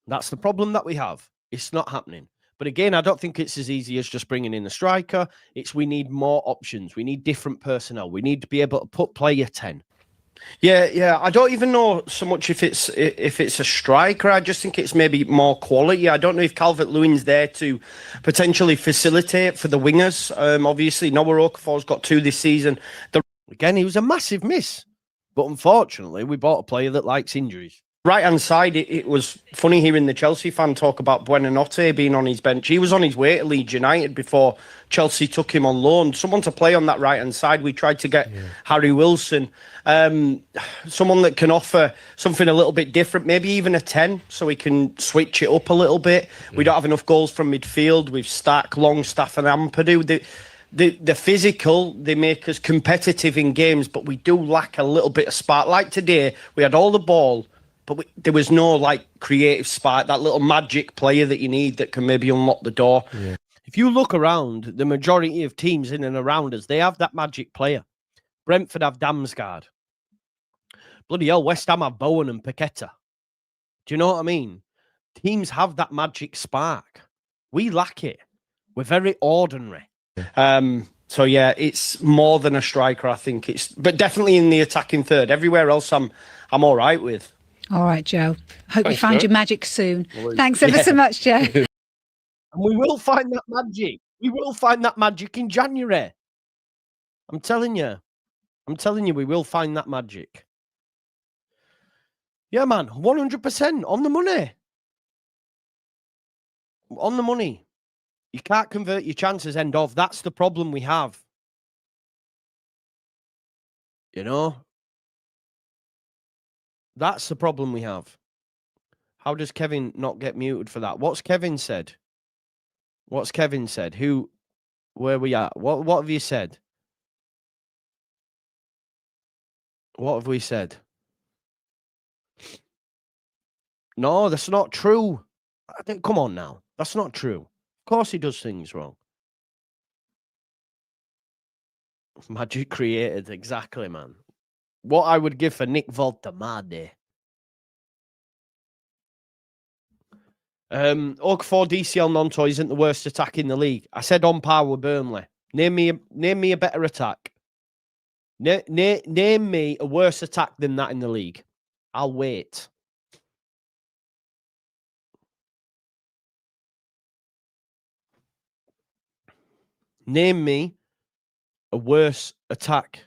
That's the problem that we have. It's not happening. But again, I don't think it's as easy as just bringing in a striker. We need more options. We need different personnel. We need to be able to put player 10. Yeah. I don't even know so much if it's a striker. I just think it's maybe more quality. I don't know if Calvert-Lewin's there to potentially facilitate for the wingers. Obviously, Noah Okafor's got 2 this season. Again, he was a massive miss. But unfortunately, we bought a player that likes injuries. Right-hand side, it was funny hearing the Chelsea fan talk about Buonanotte being on his bench. He was on his way to Leeds United before Chelsea took him on loan. Someone to play on that right-hand side. We tried to get Harry Wilson, someone that can offer something a little bit different, maybe even a 10, so we can switch it up a little bit. We don't have enough goals from midfield. We've Stack, Longstaff and Ampadu. The physical, they make us competitive in games, but we do lack a little bit of spark. Like today, we had all the ball, but there was no like creative spark, that little magic player that you need that can maybe unlock the door. Yeah. If you look around, the majority of teams in and around us, they have that magic player. Brentford have Damsgaard. Bloody hell, West Ham have Bowen and Paqueta. Do you know what I mean? Teams have that magic spark. We lack it. We're very ordinary. So yeah, it's more than a striker, I think. But definitely in the attacking third. Everywhere else I'm all right with. All right, Joe. Hope you find your magic soon. Thanks ever so much, Joe. And we will find that magic. We will find that magic in January. I'm telling you, we will find that magic. Yeah, man, 100% on the money. On the money. You can't convert your chances end of. That's the problem we have. You know? That's the problem we have. How does Kevin not get muted for that? What's Kevin said? What's Kevin said? Where we at? What have you said? What have we said? No, that's not true. Come on now. That's not true. Of course he does things wrong. Magic created, exactly, man. What I would give for Nick Voltemade. Okafor DCL non-toy isn't the worst attack in the league. I said on par with Burnley. Name me a better attack. Name me a worse attack than that in the league. I'll wait. Name me a worse attack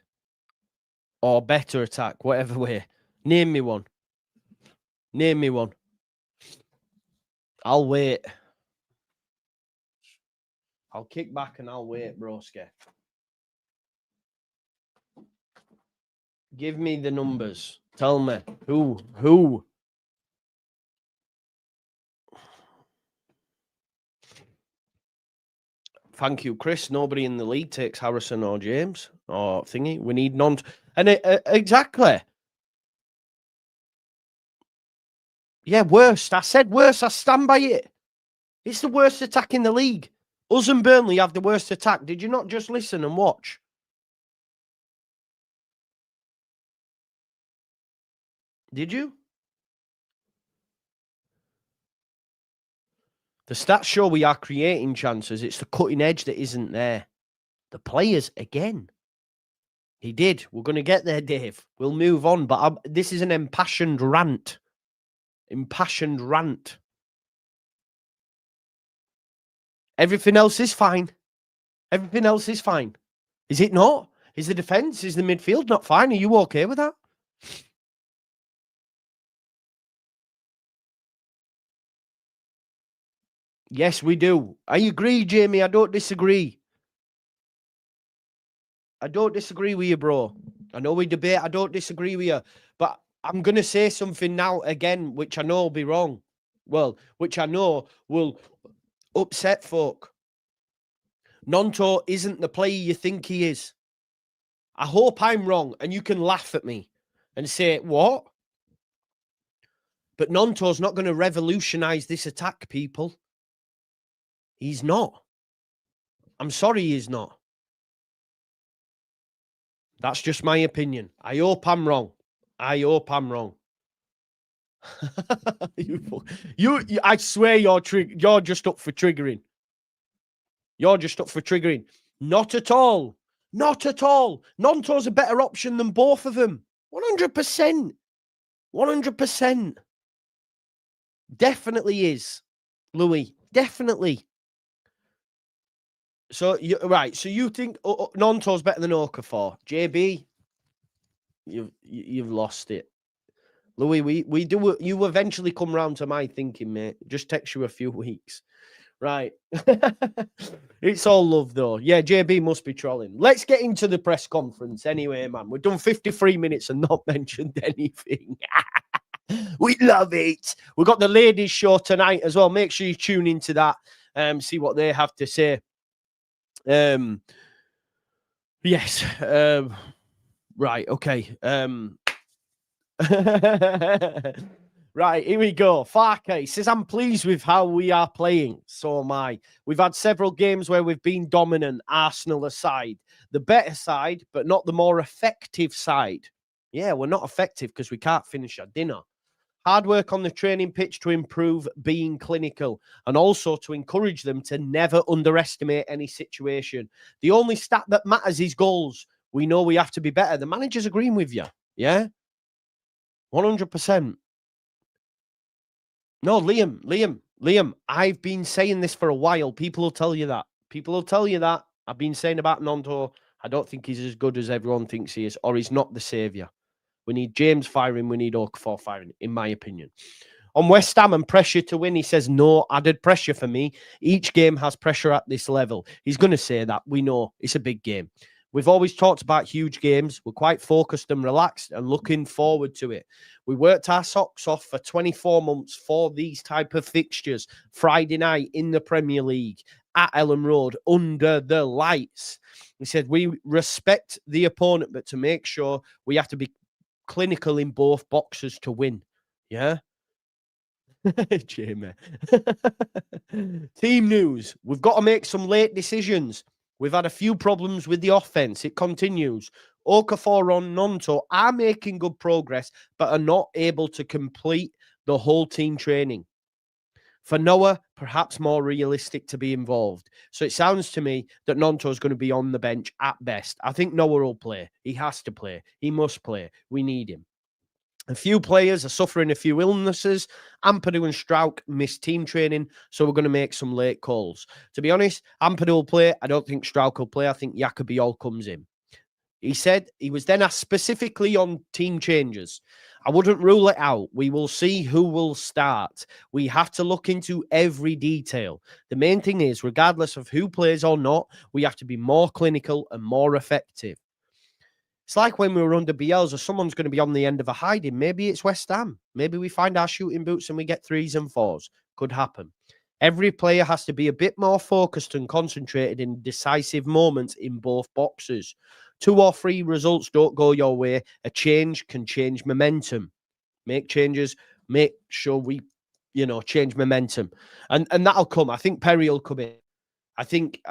or better attack, whatever way. Name me one. Name me one. I'll wait. I'll kick back and I'll wait, broski. Give me the numbers. Tell me. Who? Thank you, Chris. Nobody in the league takes Harrison or James or thingy. We need none. And exactly. Yeah, worst. I said worst. I stand by it. It's the worst attack in the league. Us and Burnley have the worst attack. Did you not just listen and watch? Did you? The stats show we are creating chances. It's the cutting edge that isn't there. The players, again. He did. We're going to get there, Dave. We'll move on. But this is an impassioned rant. Impassioned rant. Everything else is fine. Everything else is fine. Is it not? Is the defence, is the midfield not fine? Are you okay with that? Yes, we do. I agree, Jamie. I don't disagree. I don't disagree with you, bro. I know we debate. I don't disagree with you. But I'm going to say something now again, which I know will be wrong. Well, which I know will upset folk. Nonto isn't the player you think he is. I hope I'm wrong and you can laugh at me and say, what? But Nonto's not going to revolutionise this attack, people. He's not. I'm sorry he's not. That's just my opinion. I hope I'm wrong. I hope I'm wrong. you I swear you're just up for triggering. You're just up for triggering. Not at all. Not at all. Nonto's a better option than both of them. 100%. 100%. Definitely is, Louis. Definitely. So right. So you think Nonto's better than Okafor? JB, you've lost it. Louis, we do. You eventually come round to my thinking, mate. Just takes you a few weeks. Right. It's all love, though. Yeah, JB must be trolling. Let's get into the press conference anyway, man. We've done 53 minutes and not mentioned anything. We love it. We've got the ladies' show tonight as well. Make sure you tune into that. See what they have to say. Yes. Right. Okay. Right, here we go. Farke says, I'm pleased with how we are playing. So am I. We've had several games where we've been dominant, Arsenal aside. The better side, but not the more effective side. Yeah, we're not effective because we can't finish our dinner. Hard work on the training pitch to improve being clinical and also to encourage them to never underestimate any situation. The only stat that matters is goals. We know we have to be better. The manager's agreeing with you. Yeah? 100%. No, Liam, I've been saying this for a while. People will tell you that. People will tell you that. I've been saying about Nonto, I don't think he's as good as everyone thinks he is, or he's not the saviour. We need James firing. We need Okafor firing, in my opinion. On West Ham and pressure to win, he says, no added pressure for me. Each game has pressure at this level. He's going to say that. We know it's a big game. We've always talked about huge games. We're quite focused and relaxed and looking forward to it. We worked our socks off for 24 months for these type of fixtures. Friday night in the Premier League at Ellen Road under the lights. He said, we respect the opponent, but to make sure we have to be clinical in both boxes to win. Yeah? Jamie. Team news. We've got to make some late decisions. We've had a few problems with the offense. It continues. Okafor on Nonto are making good progress, but are not able to complete the whole team training. For Noah, perhaps more realistic to be involved. So it sounds to me that Nonto is going to be on the bench at best. I think Noah will play. He has to play. He must play. We need him. A few players are suffering a few illnesses. Ampadu and Strauch missed team training, so we're going to make some late calls. To be honest, Ampadu will play. I don't think Strauch will play. I think Jacobi all comes in. He said he was then asked specifically on team changes. I wouldn't rule it out. We will see who will start. We have to look into every detail. The main thing is, regardless of who plays or not, we have to be more clinical and more effective. It's like when we were under Bielsa, someone's going to be on the end of a hiding. Maybe it's West Ham. Maybe we find our shooting boots and we get 3s and 4s. Could happen. Every player has to be a bit more focused and concentrated in decisive moments in both boxes. 2 or 3 results don't go your way, a change can change momentum. Make changes, make sure we, change momentum. And that'll come. I think Perry will come in. I think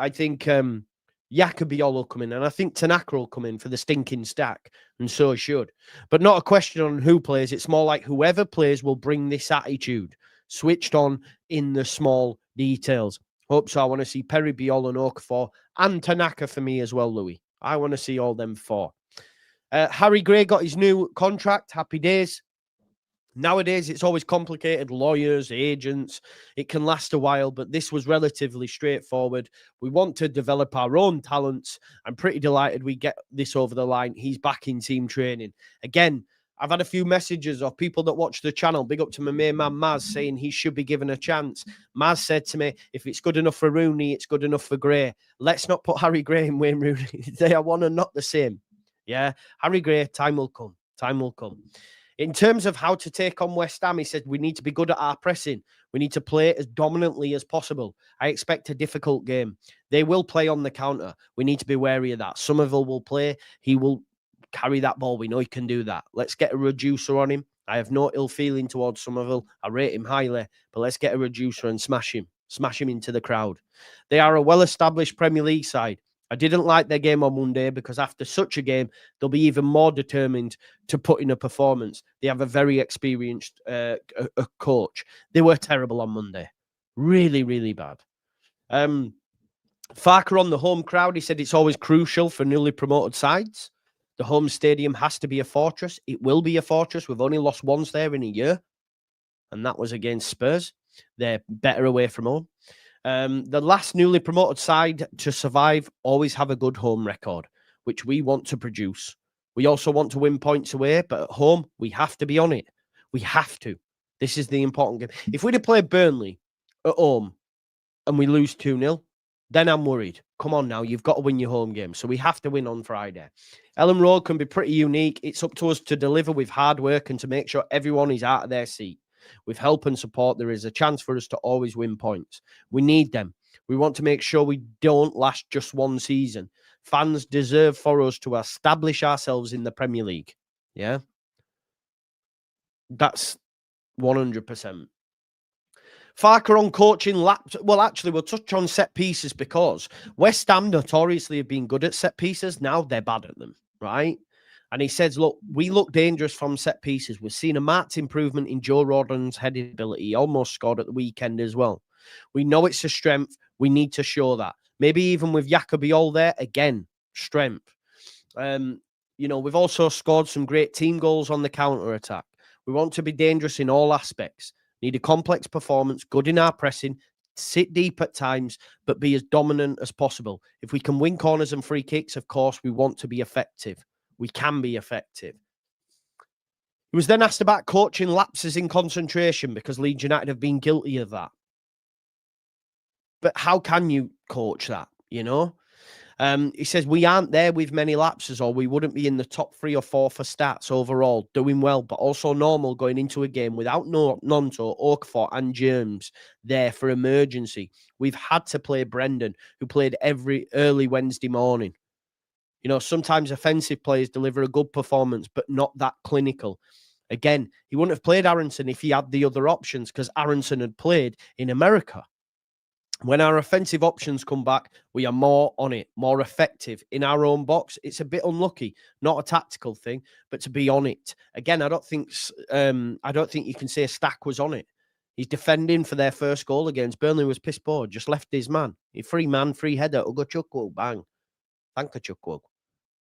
Jacobiol will come in, and I think Tanaka will come in for the stinking stack, and so it should. But not a question on who plays. It's more like whoever plays will bring this attitude, switched on in the small details. Hope so. I want to see Perry, Biol, and Okafor, and Tanaka for me as well, Louis. I want to see all them 4. Harry Gray got his new contract. Happy days. Nowadays, it's always complicated. Lawyers, agents. It can last a while, but this was relatively straightforward. We want to develop our own talents. I'm pretty delighted we get this over the line. He's back in team training. Again, I've had a few messages of people that watch the channel. Big up to my main man, Maz, saying he should be given a chance. Maz said to me, if it's good enough for Rooney, it's good enough for Gray. Let's not put Harry Gray and Wayne Rooney. They are one and not the same. Yeah, Harry Gray, time will come. Time will come. In terms of how to take on West Ham, he said, we need to be good at our pressing. We need to play as dominantly as possible. I expect a difficult game. They will play on the counter. We need to be wary of that. Somerville will play. He will carry that ball. We know he can do that. Let's get a reducer on him. I have no ill feeling towards Somerville. I rate him highly, but let's get a reducer and smash him. Smash him into the crowd. They are a well-established Premier League side. I didn't like their game on Monday because after such a game, they'll be even more determined to put in a performance. They have a very experienced coach. They were terrible on Monday. Really, really bad. Farke on the home crowd, he said it's always crucial for newly promoted sides. The home stadium has to be a fortress. It will be a fortress. We've only lost once there in a year, and that was against Spurs. They're better away from home. The last newly promoted side to survive always have a good home record, which we want to produce. We also want to win points away, but at home, we have to be on it. We have to. This is the important game. If we'd have played Burnley at home and we lose 2-0, then I'm worried. Come on now, you've got to win your home game. So we have to win on Friday. Ellen Road can be pretty unique. It's up to us to deliver with hard work and to make sure everyone is out of their seat. With help and support, there is a chance for us to always win points. We need them. We want to make sure we don't last just one season. Fans deserve for us to establish ourselves in the Premier League. Yeah? That's 100%. Farke on coaching laps. Well, actually, we'll touch on set pieces because West Ham notoriously have been good at set pieces. Now they're bad at them, right? And he says, look, we look dangerous from set pieces. We've seen a marked improvement in Joe Rodden's heading ability. He almost scored at the weekend as well. We know it's a strength. We need to show that. Maybe even with Jacobiol there, again, strength. We've also scored some great team goals on the counter-attack. We want to be dangerous in all aspects. Need a complex performance, good in our pressing, sit deep at times, but be as dominant as possible. If we can win corners and free kicks, of course, we want to be effective. We can be effective. He was then asked about coaching lapses in concentration because Leeds United have been guilty of that. But how can you coach that, He says, we aren't there with many lapses or we wouldn't be in the top 3 or 4 for stats overall, doing well, but also normal going into a game without Nonto, Okafor and Germs there for emergency. We've had to play Brendan, who played every early Wednesday morning. Sometimes offensive players deliver a good performance, but not that clinical. Again, he wouldn't have played Aronson if he had the other options because Aronson had played in America. When our offensive options come back, we are more on it, more effective in our own box. It's a bit unlucky, not a tactical thing, but to be on it. Again, I don't think you can say Stack was on it. He's defending for their first goal against Burnley was piss poor, just left his man. Free man, free header, Ugo Chukwu, bang. Thank you, Chukwu.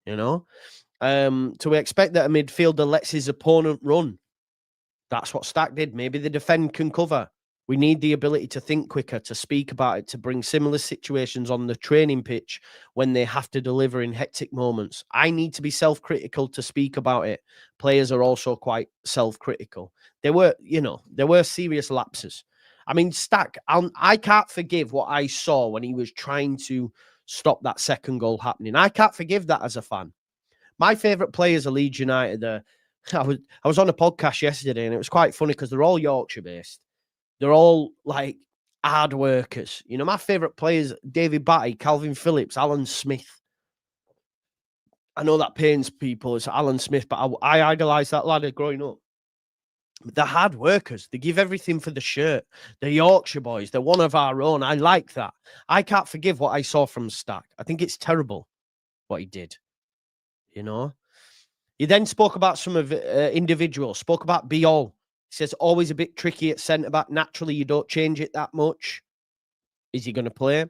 To expect that a midfielder lets his opponent run. That's what Stack did. Maybe the defend can cover. We need the ability to think quicker, to speak about it, to bring similar situations on the training pitch when they have to deliver in hectic moments. I need to be self-critical to speak about it. Players are also quite self-critical. There were serious lapses. I mean, Stack, I can't forgive what I saw when he was trying to stop that second goal happening. I can't forgive that as a fan. My favourite players are Leeds United. I was on a podcast yesterday and it was quite funny because they're all Yorkshire-based. They're all like hard workers. My favourite players, David Batty, Calvin Phillips, Alan Smith. I know that pains people. It's Alan Smith, but I idolised that lad growing up. They're hard workers. They give everything for the shirt. They're Yorkshire boys. They're one of our own. I like that. I can't forgive what I saw from Stack. I think it's terrible what he did. You know? He then spoke about some of individuals, spoke about Biol. He says, always a bit tricky at centre-back. Naturally, you don't change it that much. Is he going to play?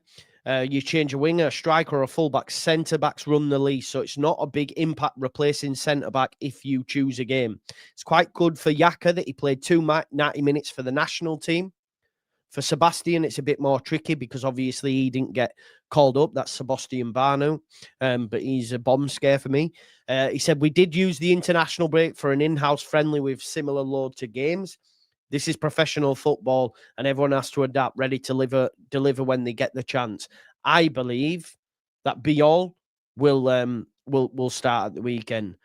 You change a winger, a striker, or a fullback. Centre-backs run the league, so it's not a big impact replacing centre-back if you choose a game. It's quite good for Yaka that he played 90 minutes for the national team. For Sebastian, it's a bit more tricky because obviously he didn't get called up. That's Sebastian Banu, but he's a bomb scare for me. He said, we did use the international break for an in-house friendly with similar load to games. This is professional football and everyone has to adapt, ready to deliver when they get the chance. I believe that Biol will start at the weekend.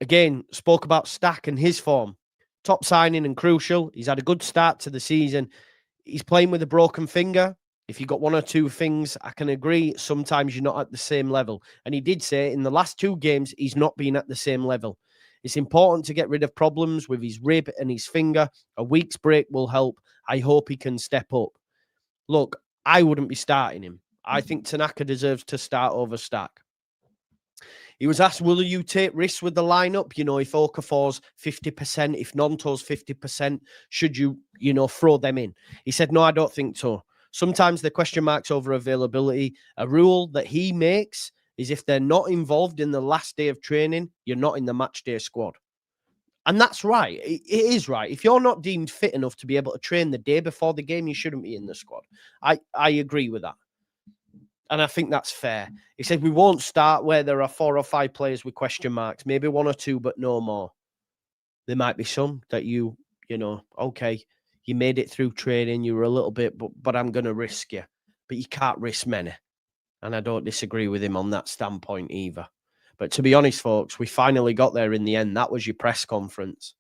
Again, spoke about Stack and his form. Top signing and crucial. He's had a good start to the season. He's playing with a broken finger. If you've got one or two things, I can agree. Sometimes you're not at the same level. And he did say in the last 2 games, he's not been at the same level. It's important to get rid of problems with his rib and his finger. A week's break will help. I hope he can step up. Look, I wouldn't be starting him. I think Tanaka deserves to start over Stack. He was asked, will you take risks with the lineup? You know, if Okafor's 50%, if Nonto's 50%, should you, throw them in? He said, no, I don't think so. Sometimes the question marks over availability. A rule that he makes is if they're not involved in the last day of training, you're not in the match day squad. And that's right. It is right. If you're not deemed fit enough to be able to train the day before the game, you shouldn't be in the squad. I agree with that. And I think that's fair. He said, we won't start where there are 4 or 5 players with question marks, maybe 1 or 2, but no more. There might be some that okay, you made it through training, you were a little bit, but I'm going to risk you. But you can't risk many. And I don't disagree with him on that standpoint either. But to be honest, folks, we finally got there in the end. That was your press conference.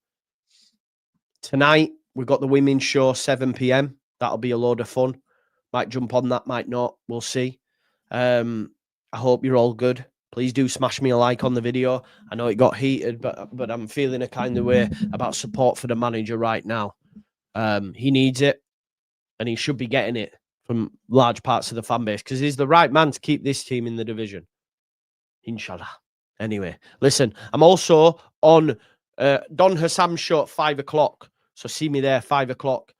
Tonight, we've got the women's show, 7 p.m. That'll be a load of fun. Might jump on that, might not. We'll see. I hope you're all good. Please do smash me a like on the video. I know it got heated, but I'm feeling a kind of way about support for the manager right now. He needs it, and he should be getting it from large parts of the fan base because he's the right man to keep this team in the division. Inshallah. Anyway, listen, I'm also on Don Hassam's show at 5 o'clock. So see me there, 5 o'clock,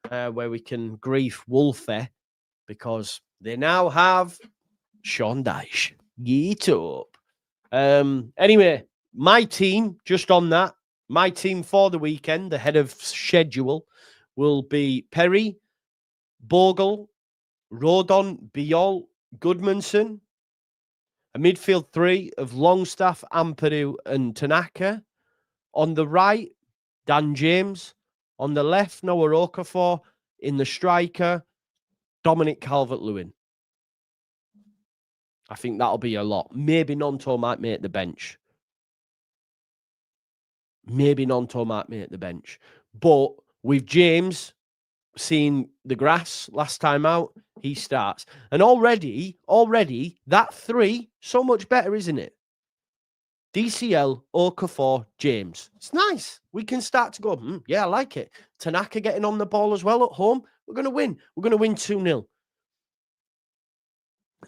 where we can grief Wolfie because they now have Sean Dyche. Get up. Anyway, my team, just on that, my team for the weekend, the head of schedule, will be Perry, Bogle, Rodon, Biol, Goodmanson, a midfield 3 of Longstaff, Ampadu, and Tanaka. On the right, Dan James. On the left, Noah Okafor. In the striker, Dominic Calvert-Lewin. I think that'll be a lot. Maybe Nonto might make the bench. But with James seeing the grass last time out, he starts. And already, that 3, so much better, isn't it? DCL, Okafor, James. It's nice. We can start to go, yeah, I like it. Tanaka getting on the ball as well at home. We're going to win. We're going to win 2-0.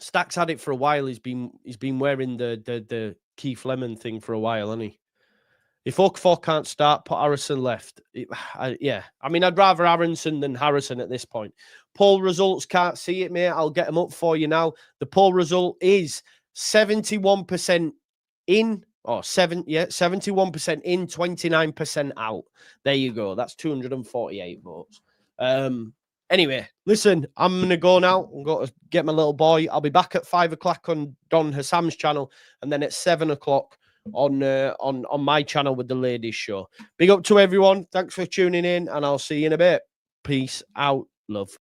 Stack's had it for a while. He's been wearing the Keith Lemon thing for a while, hasn't he? If Okafor can't start, put Harrison left. I mean, I'd rather Aronson than Harrison at this point. Poll results, can't see it, mate. I'll get them up for you now. The poll result is 71% in, 71% in, 29% out. There you go. That's 248 votes. Anyway, listen, I'm going to go now. I'm going to get my little boy. I'll be back at 5 o'clock on Don Hassam's channel and then at 7 o'clock on my channel with the ladies show. Big up to everyone. Thanks for tuning in and I'll see you in a bit. Peace out. Love.